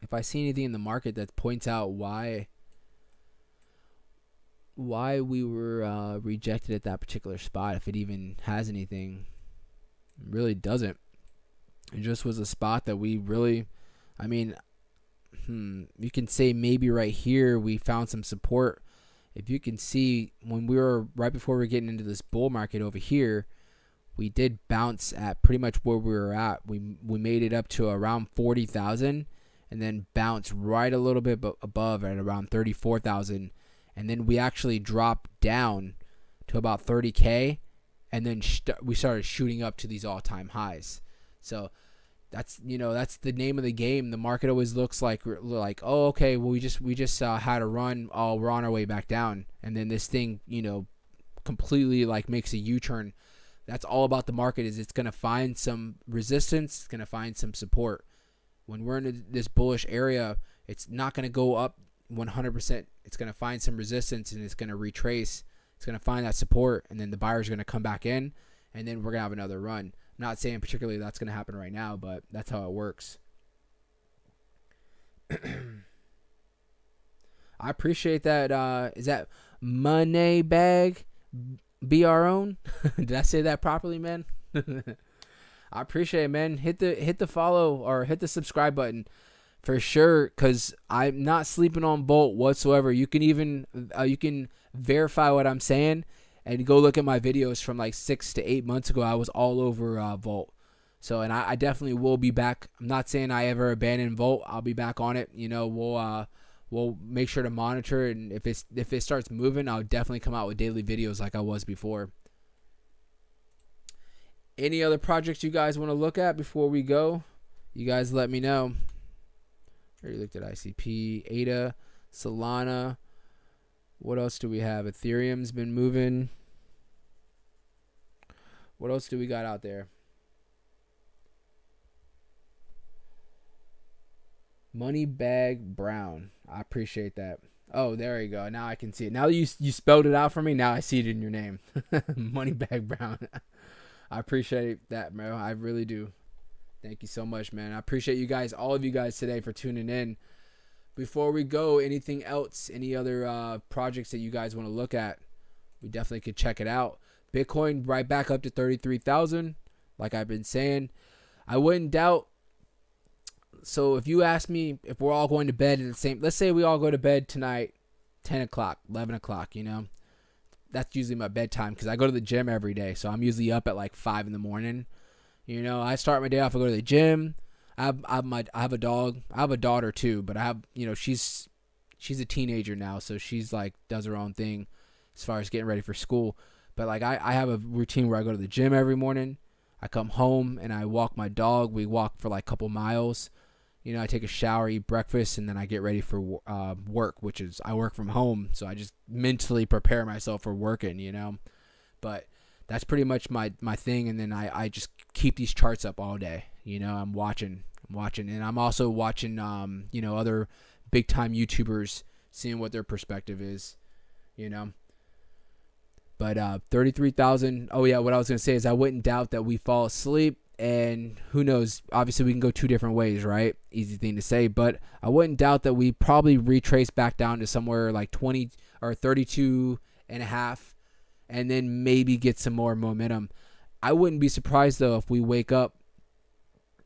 if I see anything in the market that points out why we were rejected at that particular spot, if it even has anything. It really doesn't. It just was a spot that we really, you can say maybe right here we found some support. If you can see, when we were right before we were getting into this bull market over here, we did bounce at pretty much where we were at. We made it up to around 40,000, and then bounced right a little bit above at around 34,000, and then we actually dropped down to about 30K, and then we started shooting up to these all-time highs. So that's the name of the game. The market always looks like oh, okay, well we just had a run. Oh, we're on our way back down, and then this thing completely makes a U-turn. That's all about the market. Is it's gonna find some resistance, it's gonna find some support. When we're in this bullish area, it's not gonna go up 100%. It's gonna find some resistance, and it's gonna retrace. It's gonna find that support, and then the buyer's gonna come back in, and then we're gonna have another run. Not saying particularly that's going to happen right now, but that's how it works. I appreciate that. Is that money bag? Be our own? Did I say that properly, man? I appreciate it, man. Hit the follow or hit the subscribe button for sure, cause I'm not sleeping on Volt whatsoever. You can even you can verify what I'm saying and go look at my videos from like 6 to 8 months ago. I was all over Volt. So, and I definitely will be back. I'm not saying I ever abandon Volt. I'll be back on it. We'll make sure to monitor it, and if it starts moving, I'll definitely come out with daily videos like I was before. Any other projects you guys want to look at before we go? You guys let me know. I already looked at ICP, ADA, Solana. What else do we have? Ethereum's been moving. What else do we got out there? Moneybag Brown. I appreciate that. Oh, there you go. Now I can see it. Now you spelled it out for me. Now I see it in your name. Moneybag Brown. I appreciate that, bro. I really do. Thank you so much, man. I appreciate you guys, all of you guys today for tuning in. Before we go, anything else, any other projects that you guys want to look at, we definitely could check it out. Bitcoin right back up to 33,000, like I've been saying. I wouldn't doubt. So if you ask me if we're all going to bed at the same, let's say we all go to bed tonight, 10 o'clock, 11 o'clock, that's usually my bedtime because I go to the gym every day. So I'm usually up at like 5 in the morning. I start my day off. I go to the gym. I have a dog. I have a daughter too, but I have, she's a teenager now. So she's like, does her own thing as far as getting ready for school. But like, I have a routine where I go to the gym every morning. I come home and I walk my dog. We walk for like a couple miles. I take a shower, eat breakfast, and then I get ready for work, which is I work from home. So I just mentally prepare myself for working, But that's pretty much my thing. And then I just keep these charts up all day. I'm watching. And I'm also watching, other big time YouTubers, seeing what their perspective is, But 33,000. Oh, yeah. What I was going to say is I wouldn't doubt that we fall asleep. And who knows, obviously we can go two different ways, right? Easy thing to say, but I wouldn't doubt that we probably retrace back down to somewhere like 20 or 32 and a half, and then maybe get some more momentum. I wouldn't be surprised though if we wake up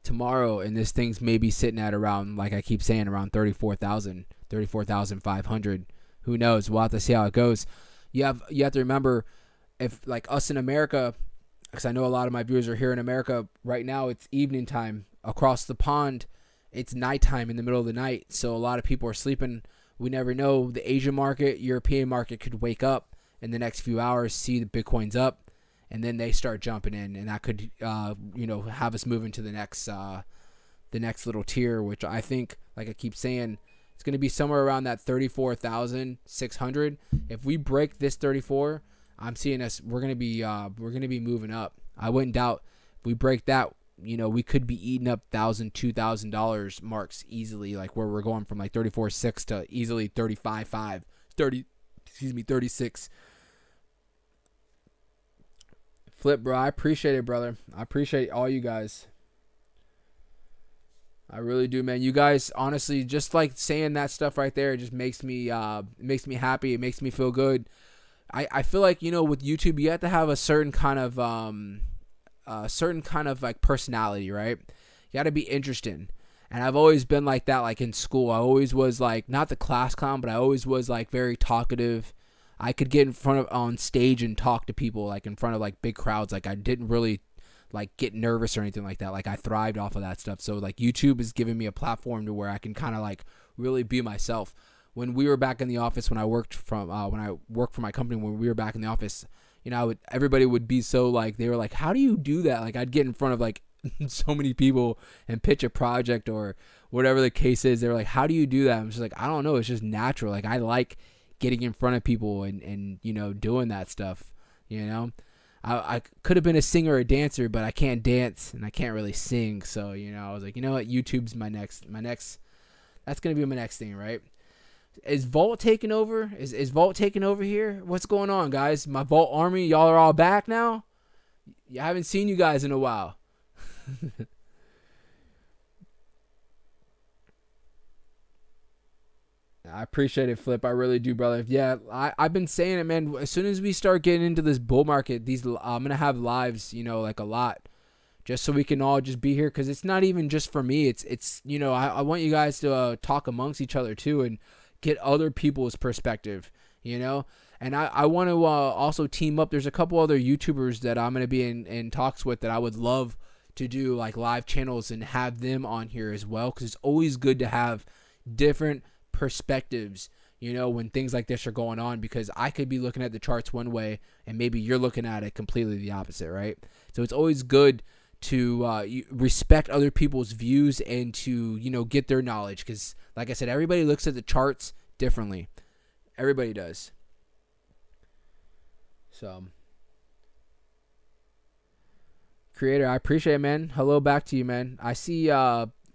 tomorrow and this thing's maybe sitting at around, like I keep saying, around 34,000, 34,500. Who knows? We'll have to see how it goes. You have to remember, if like us in America, because I know a lot of my viewers are here in America right now, it's evening time. Across the pond, it's nighttime in the middle of the night. So a lot of people are sleeping. We never know. The Asian market, European market could wake up in the next few hours, see the Bitcoin's up, and then they start jumping in. And that could, have us moving to the next little tier, which I think, like I keep saying, it's going to be somewhere around that 34,600. If we break this 34, I'm seeing us. We're gonna be moving up. I wouldn't doubt if we break that. We could be eating up $1,000-$2,000 marks easily. Like where we're going from like 34.6 to easily 35.5, 36. Flip, bro. I appreciate it, brother. I appreciate all you guys. I really do, man. You guys, honestly, just like saying that stuff right there, it just makes me happy. It makes me feel good. I feel like, with YouTube, you have to have a certain kind of like personality, right? You got to be interesting. And I've always been like that, like in school. I always was like, not the class clown, but I always was like very talkative. I could get in front of on stage and talk to people like in front of like big crowds. Like I didn't really like get nervous or anything like that. Like I thrived off of that stuff. So like YouTube is giving me a platform to where I can kind of like really be myself. When we were back in the office, when I worked for my company, when we were back in the office, everybody would be so like, they were like, how do you do that? Like I'd get in front of like so many people and pitch a project or whatever the case is. They were like, how do you do that? I'm just like, I don't know. It's just natural. Like I like getting in front of people and doing that stuff, I could have been a singer or a dancer, but I can't dance and I can't really sing. So, I was like, what? YouTube's my next, that's going to be my next thing, right? Is Volt taking over? Is Volt taking over here? What's going on, guys? My Volt army, y'all are all back now? I haven't seen you guys in a while. I appreciate it, Flip. I really do, brother. Yeah, I've been saying it, man. As soon as we start getting into this bull market, I'm going to have lives, like a lot. just so we can all just be here, because it's not even just for me. It's I want you guys to talk amongst each other too and get other people's perspective, and I want to also team up. There's a couple other YouTubers that I'm going to be in talks with that I would love to do like live channels and have them on here as well, because it's always good to have different perspectives, when things like this are going on, because I could be looking at the charts one way and maybe you're looking at it completely the opposite, right? So it's always good to respect other people's views and to, get their knowledge, because like I said, everybody looks at the charts differently. Everybody does. So, Creator, I appreciate it, man. Hello back to you, man. I see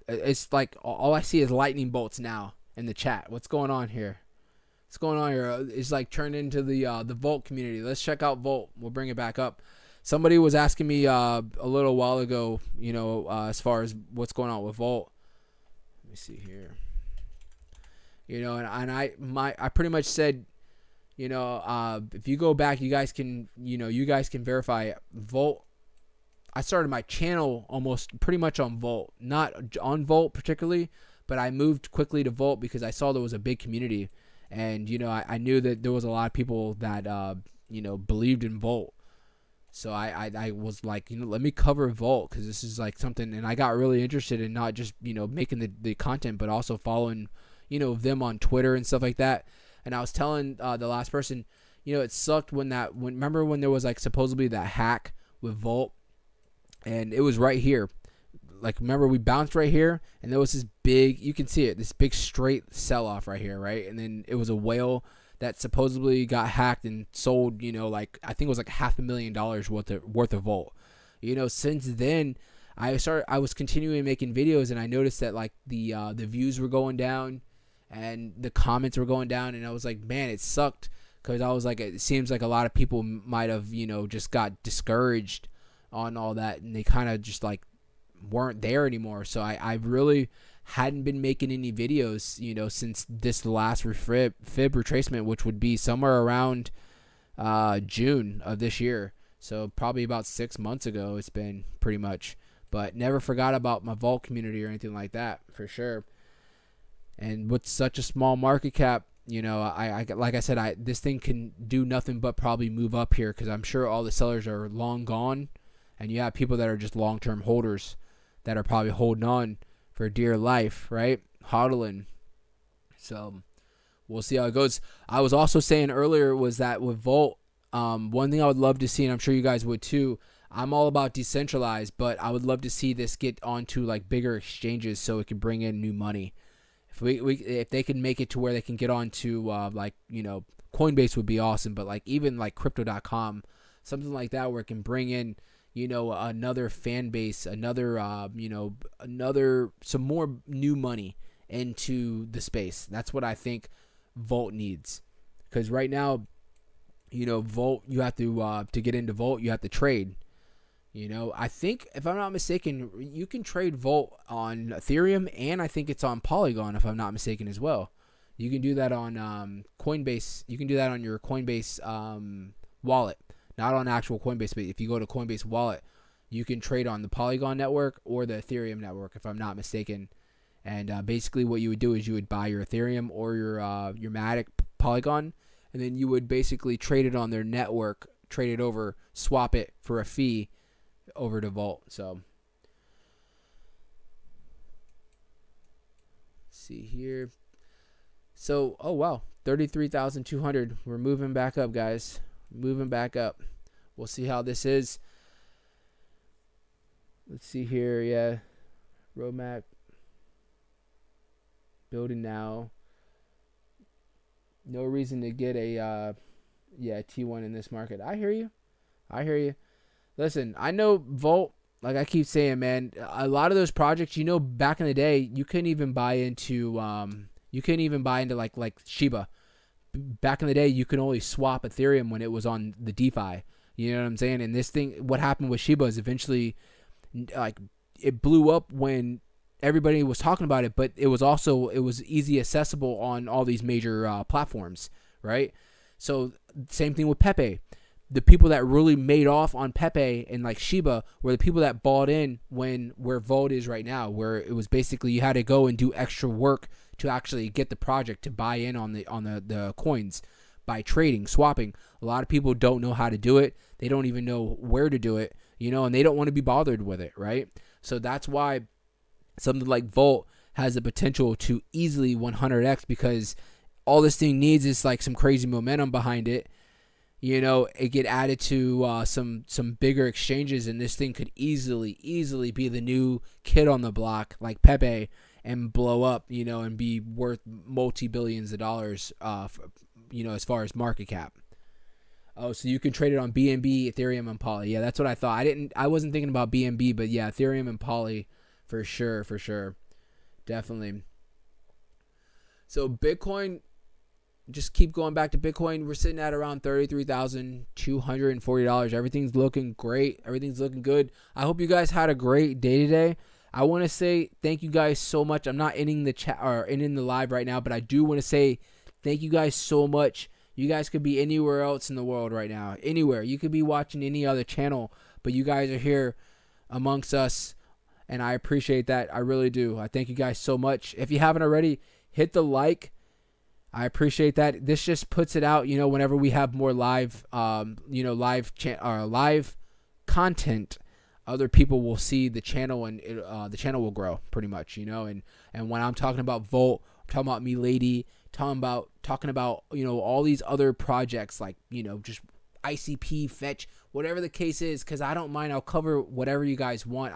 it's like all I see is lightning bolts now in the chat. What's going on here? What's going on here? It's like turned into the Volt community. Let's check out Volt. We'll bring it back up. Somebody was asking me a little while ago, as far as what's going on with Volt. Let me see here. And I pretty much said, if you go back, you guys can verify Volt. I started my channel almost pretty much on Volt, not on Volt particularly, but I moved quickly to Volt because I saw there was a big community, and I knew that there was a lot of people that believed in Volt. So I was like, let me cover Volt, because this is like something, and I got really interested in not just making the content, but also following them on Twitter and stuff like that. And I was telling the last person, it sucked remember when there was like supposedly that hack with Volt, and it was right here. Like, remember, we bounced right here, and there was this big, you can see it, this big straight sell-off right here, right? And then it was a whale that supposedly got hacked and sold, like, I think it was like $500,000 worth of Volt. Since then, I was continuing making videos, and I noticed that, like, the views were going down, and the comments were going down, and I was like, man, it sucked, because I was like, it seems like a lot of people might have, just got discouraged on all that, and they kind of just, like, weren't there anymore. So I really hadn't been making any videos, since this last fib retracement, which would be somewhere around June of this year. So probably about 6 months ago it's been, pretty much. But never forgot about my Volt community or anything like that, for sure. And with such a small market cap, I like I said, this thing can do nothing but probably move up here, because I'm sure all the sellers are long gone, and you have people that are just long-term holders that are probably holding on for dear life, right? Hodling. So we'll see how it goes. I was also saying earlier was that with Volt, one thing I would love to see, and I'm sure you guys would too, I'm all about decentralized, but I would love to see this get onto like bigger exchanges so it can bring in new money. If they can make it to where they can get onto Coinbase would be awesome, but like even like crypto.com, something like that where it can bring in another fan base, another some more new money into the space. That's what I think Volt needs, because right now, Volt, you have to get into Volt, you have to trade. I think, if I'm not mistaken, you can trade Volt on Ethereum, and I think it's on Polygon, if I'm not mistaken, as well. You can do that on Coinbase. You can do that on your Coinbase wallet. Not on actual Coinbase, but if you go to Coinbase wallet, you can trade on the Polygon network or the Ethereum network, if I'm not mistaken. And basically what you would do is you would buy your Ethereum or your Matic Polygon, and then you would basically trade it on their network, trade it over, swap it for a fee over to Volt. So let's see here. So, oh wow, 33,200. We're moving back up, guys. Moving back up. We'll see how this is. Let's see here. Yeah. Roadmap. Building now. No reason to get a T1 in this market. I hear you. Listen, I know Volt, like I keep saying, man, a lot of those projects, back in the day, you couldn't even buy into like Shiba. Back in the day, you could only swap Ethereum when it was on the DeFi. You know what I'm saying? And this thing, what happened with Shiba is eventually, like, it blew up when everybody was talking about it, but it was easy accessible on all these major platforms, right? So same thing with Pepe. the people that really made off on Pepe and like Shiba were the people that bought in when where Vault is right now, where it was basically you had to go and do extra work to actually get the project to buy in on the coins by trading, swapping. A lot of people don't know how to do it. They don't even know where to do it, and they don't want to be bothered with it, right? So that's why something like Vault has the potential to easily 100x, because all this thing needs is like some crazy momentum behind it. It get added to some bigger exchanges, and this thing could easily be the new kid on the block like Pepe and blow up, and be worth multi-billions of dollars, as far as market cap. Oh, so you can trade it on BNB, Ethereum, and Poly. Yeah, that's what I thought. I wasn't thinking about BNB, but yeah, Ethereum and Poly for sure. Definitely. So Bitcoin, just keep going back to Bitcoin. We're sitting at around $33,240. Everything's looking great. Everything's looking good. I hope you guys had a great day today. I want to say thank you guys so much. I'm not ending the chat or ending the live right now, but I do want to say thank you guys so much. You guys could be anywhere else in the world right now. Anywhere. You could be watching any other channel, but you guys are here amongst us, and I appreciate that. I really do. I thank you guys so much. If you haven't already, hit the like. I appreciate that. This just puts it out, whenever we have more live content, other people will see the channel, and the channel will grow pretty much, and when I'm talking about Volt, I'm talking about Milady, talking about all these other projects like just ICP, Fetch, whatever the case is, because I don't mind. I'll cover whatever you guys want.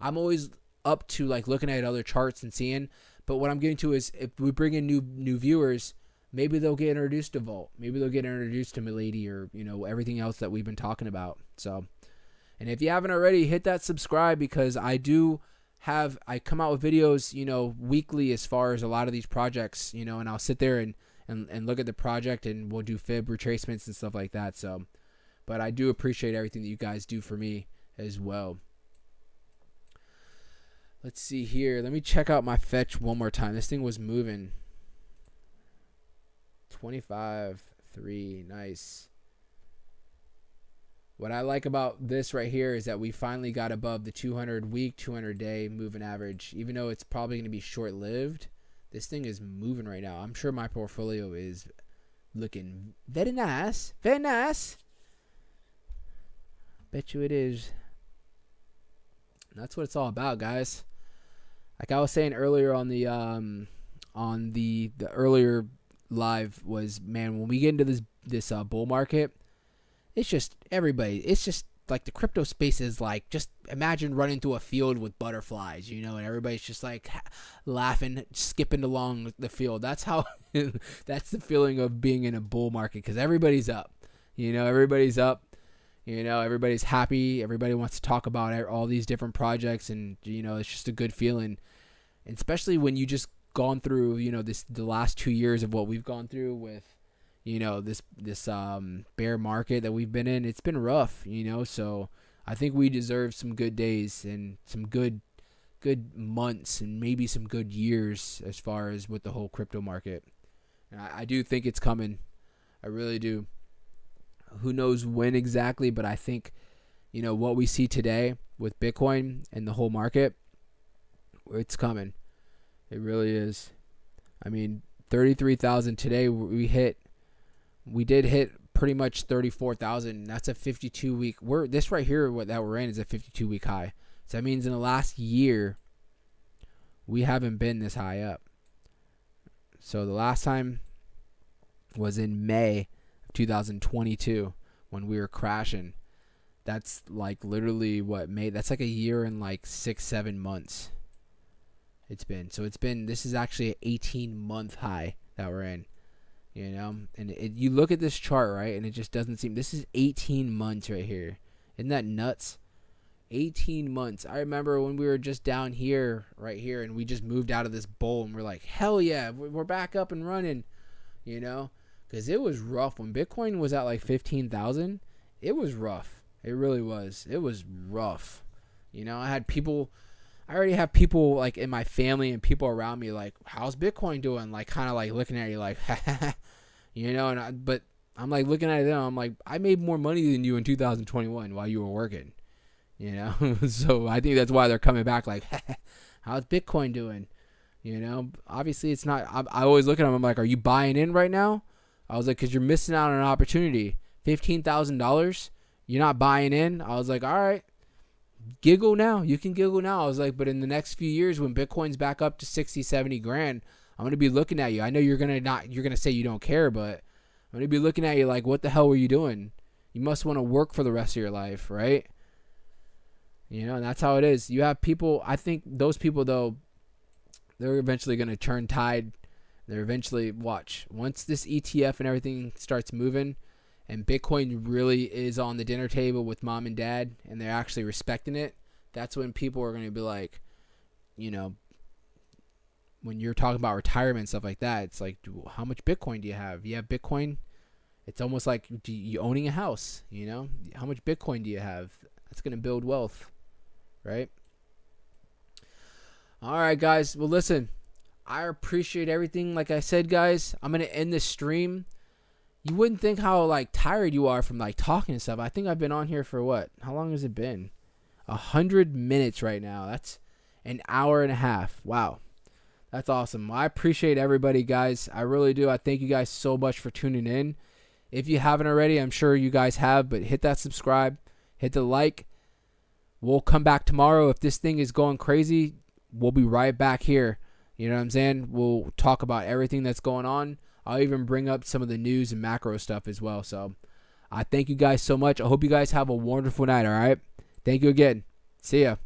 I'm always up to like looking at other charts and seeing. But what I'm getting to is if we bring in new viewers, maybe they'll get introduced to Volt. Maybe they'll get introduced to Milady or everything else that we've been talking about. So, and if you haven't already, hit that subscribe, because I come out with videos weekly as far as a lot of these projects, and I'll sit there and look at the project, and we'll do fib retracements and stuff like that. So, but I do appreciate everything that you guys do for me as well. Let's see here. Let me check out my Fetch one more time. This thing was moving. 25.3. Nice. What I like about this right here is that we finally got above the 200 week, 200 day moving average. Even though it's probably going to be short-lived, this thing is moving right now. I'm sure my portfolio is looking very nice. Very nice. Bet you it is. That's what it's all about, guys. Like I was saying earlier on the earlier live was, man, when we get into this bull market, it's just everybody. It's just like the crypto space is like, just imagine running through a field with butterflies, and everybody's just like laughing, skipping along the field. That's how. That's the feeling of being in a bull market, because everybody's up. Everybody's up. Everybody's happy. Everybody wants to talk about all these different projects, and it's just a good feeling. And especially when you just gone through, the last 2 years of what we've gone through with, this bear market that we've been in. It's been rough, So I think we deserve some good days and some good months and maybe some good years as far as with the whole crypto market. And I do think it's coming. I really do. Who knows when exactly, but I think, what we see today with Bitcoin and the whole market, it's coming. It really is. I mean, 33,000 today, we did hit pretty much 34,000. That's a 52-week. This right here, that we're in, is a 52-week high. So that means in the last year, we haven't been this high up. So the last time was in May 2022 when we were crashing. That's like literally that's like a year and like 6-7 months this is actually an 18-month high that we're in, and you look at this chart, right, and it just doesn't seem. This is 18 months right here. Isn't that nuts? 18 months. I remember when we were just down here, right here, and we just moved out of this bowl, and we're like, hell yeah, we're back up and running, because it was rough. When Bitcoin was at like 15,000, it was rough. It really was. It was rough. I already have people like in my family and people around me like, how's Bitcoin doing? Like kind of like looking at you like, but I'm like looking at it now. I'm like, I made more money than you in 2021 while you were working. You know, so I think that's why they're coming back. Like, how's Bitcoin doing? You know, obviously it's not. I always look at them. I'm like, are you buying in right now? I was like, because you're missing out on an opportunity. $15,000. You're not buying in. I was like, all right, giggle now. You can giggle now. I was like, but in the next few years, when Bitcoin's back up to 60, 70 grand, I'm gonna be looking at you. I know you're gonna say you don't care, but I'm gonna be looking at you like, what the hell were you doing? You must want to work for the rest of your life, right? You know, and that's how it is. You have people. I think those people though, they're eventually gonna turn tide. They're eventually once this ETF and everything starts moving, and Bitcoin really is on the dinner table with mom and dad, and they're actually respecting it. That's when people are gonna be like, you know, when you're talking about retirement and stuff like that, it's like, how much Bitcoin do you have? You have Bitcoin. It's almost like you owning a house. You know, how much Bitcoin do you have? That's gonna build wealth, right? All right, guys. Well, listen, I appreciate everything. Like I said, guys, I'm going to end this stream. You wouldn't think how, like, tired you are from, like, talking and stuff. I think I've been on here for what? How long has it been? 100 minutes right now. That's an hour and a half. Wow. That's awesome. Well, I appreciate everybody, guys. I really do. I thank you guys so much for tuning in. If you haven't already, I'm sure you guys have, but hit that subscribe. Hit the like. We'll come back tomorrow. If this thing is going crazy, we'll be right back here. You know what I'm saying? We'll talk about everything that's going on. I'll even bring up some of the news and macro stuff as well. So I thank you guys so much. I hope you guys have a wonderful night, all right? Thank you again. See ya.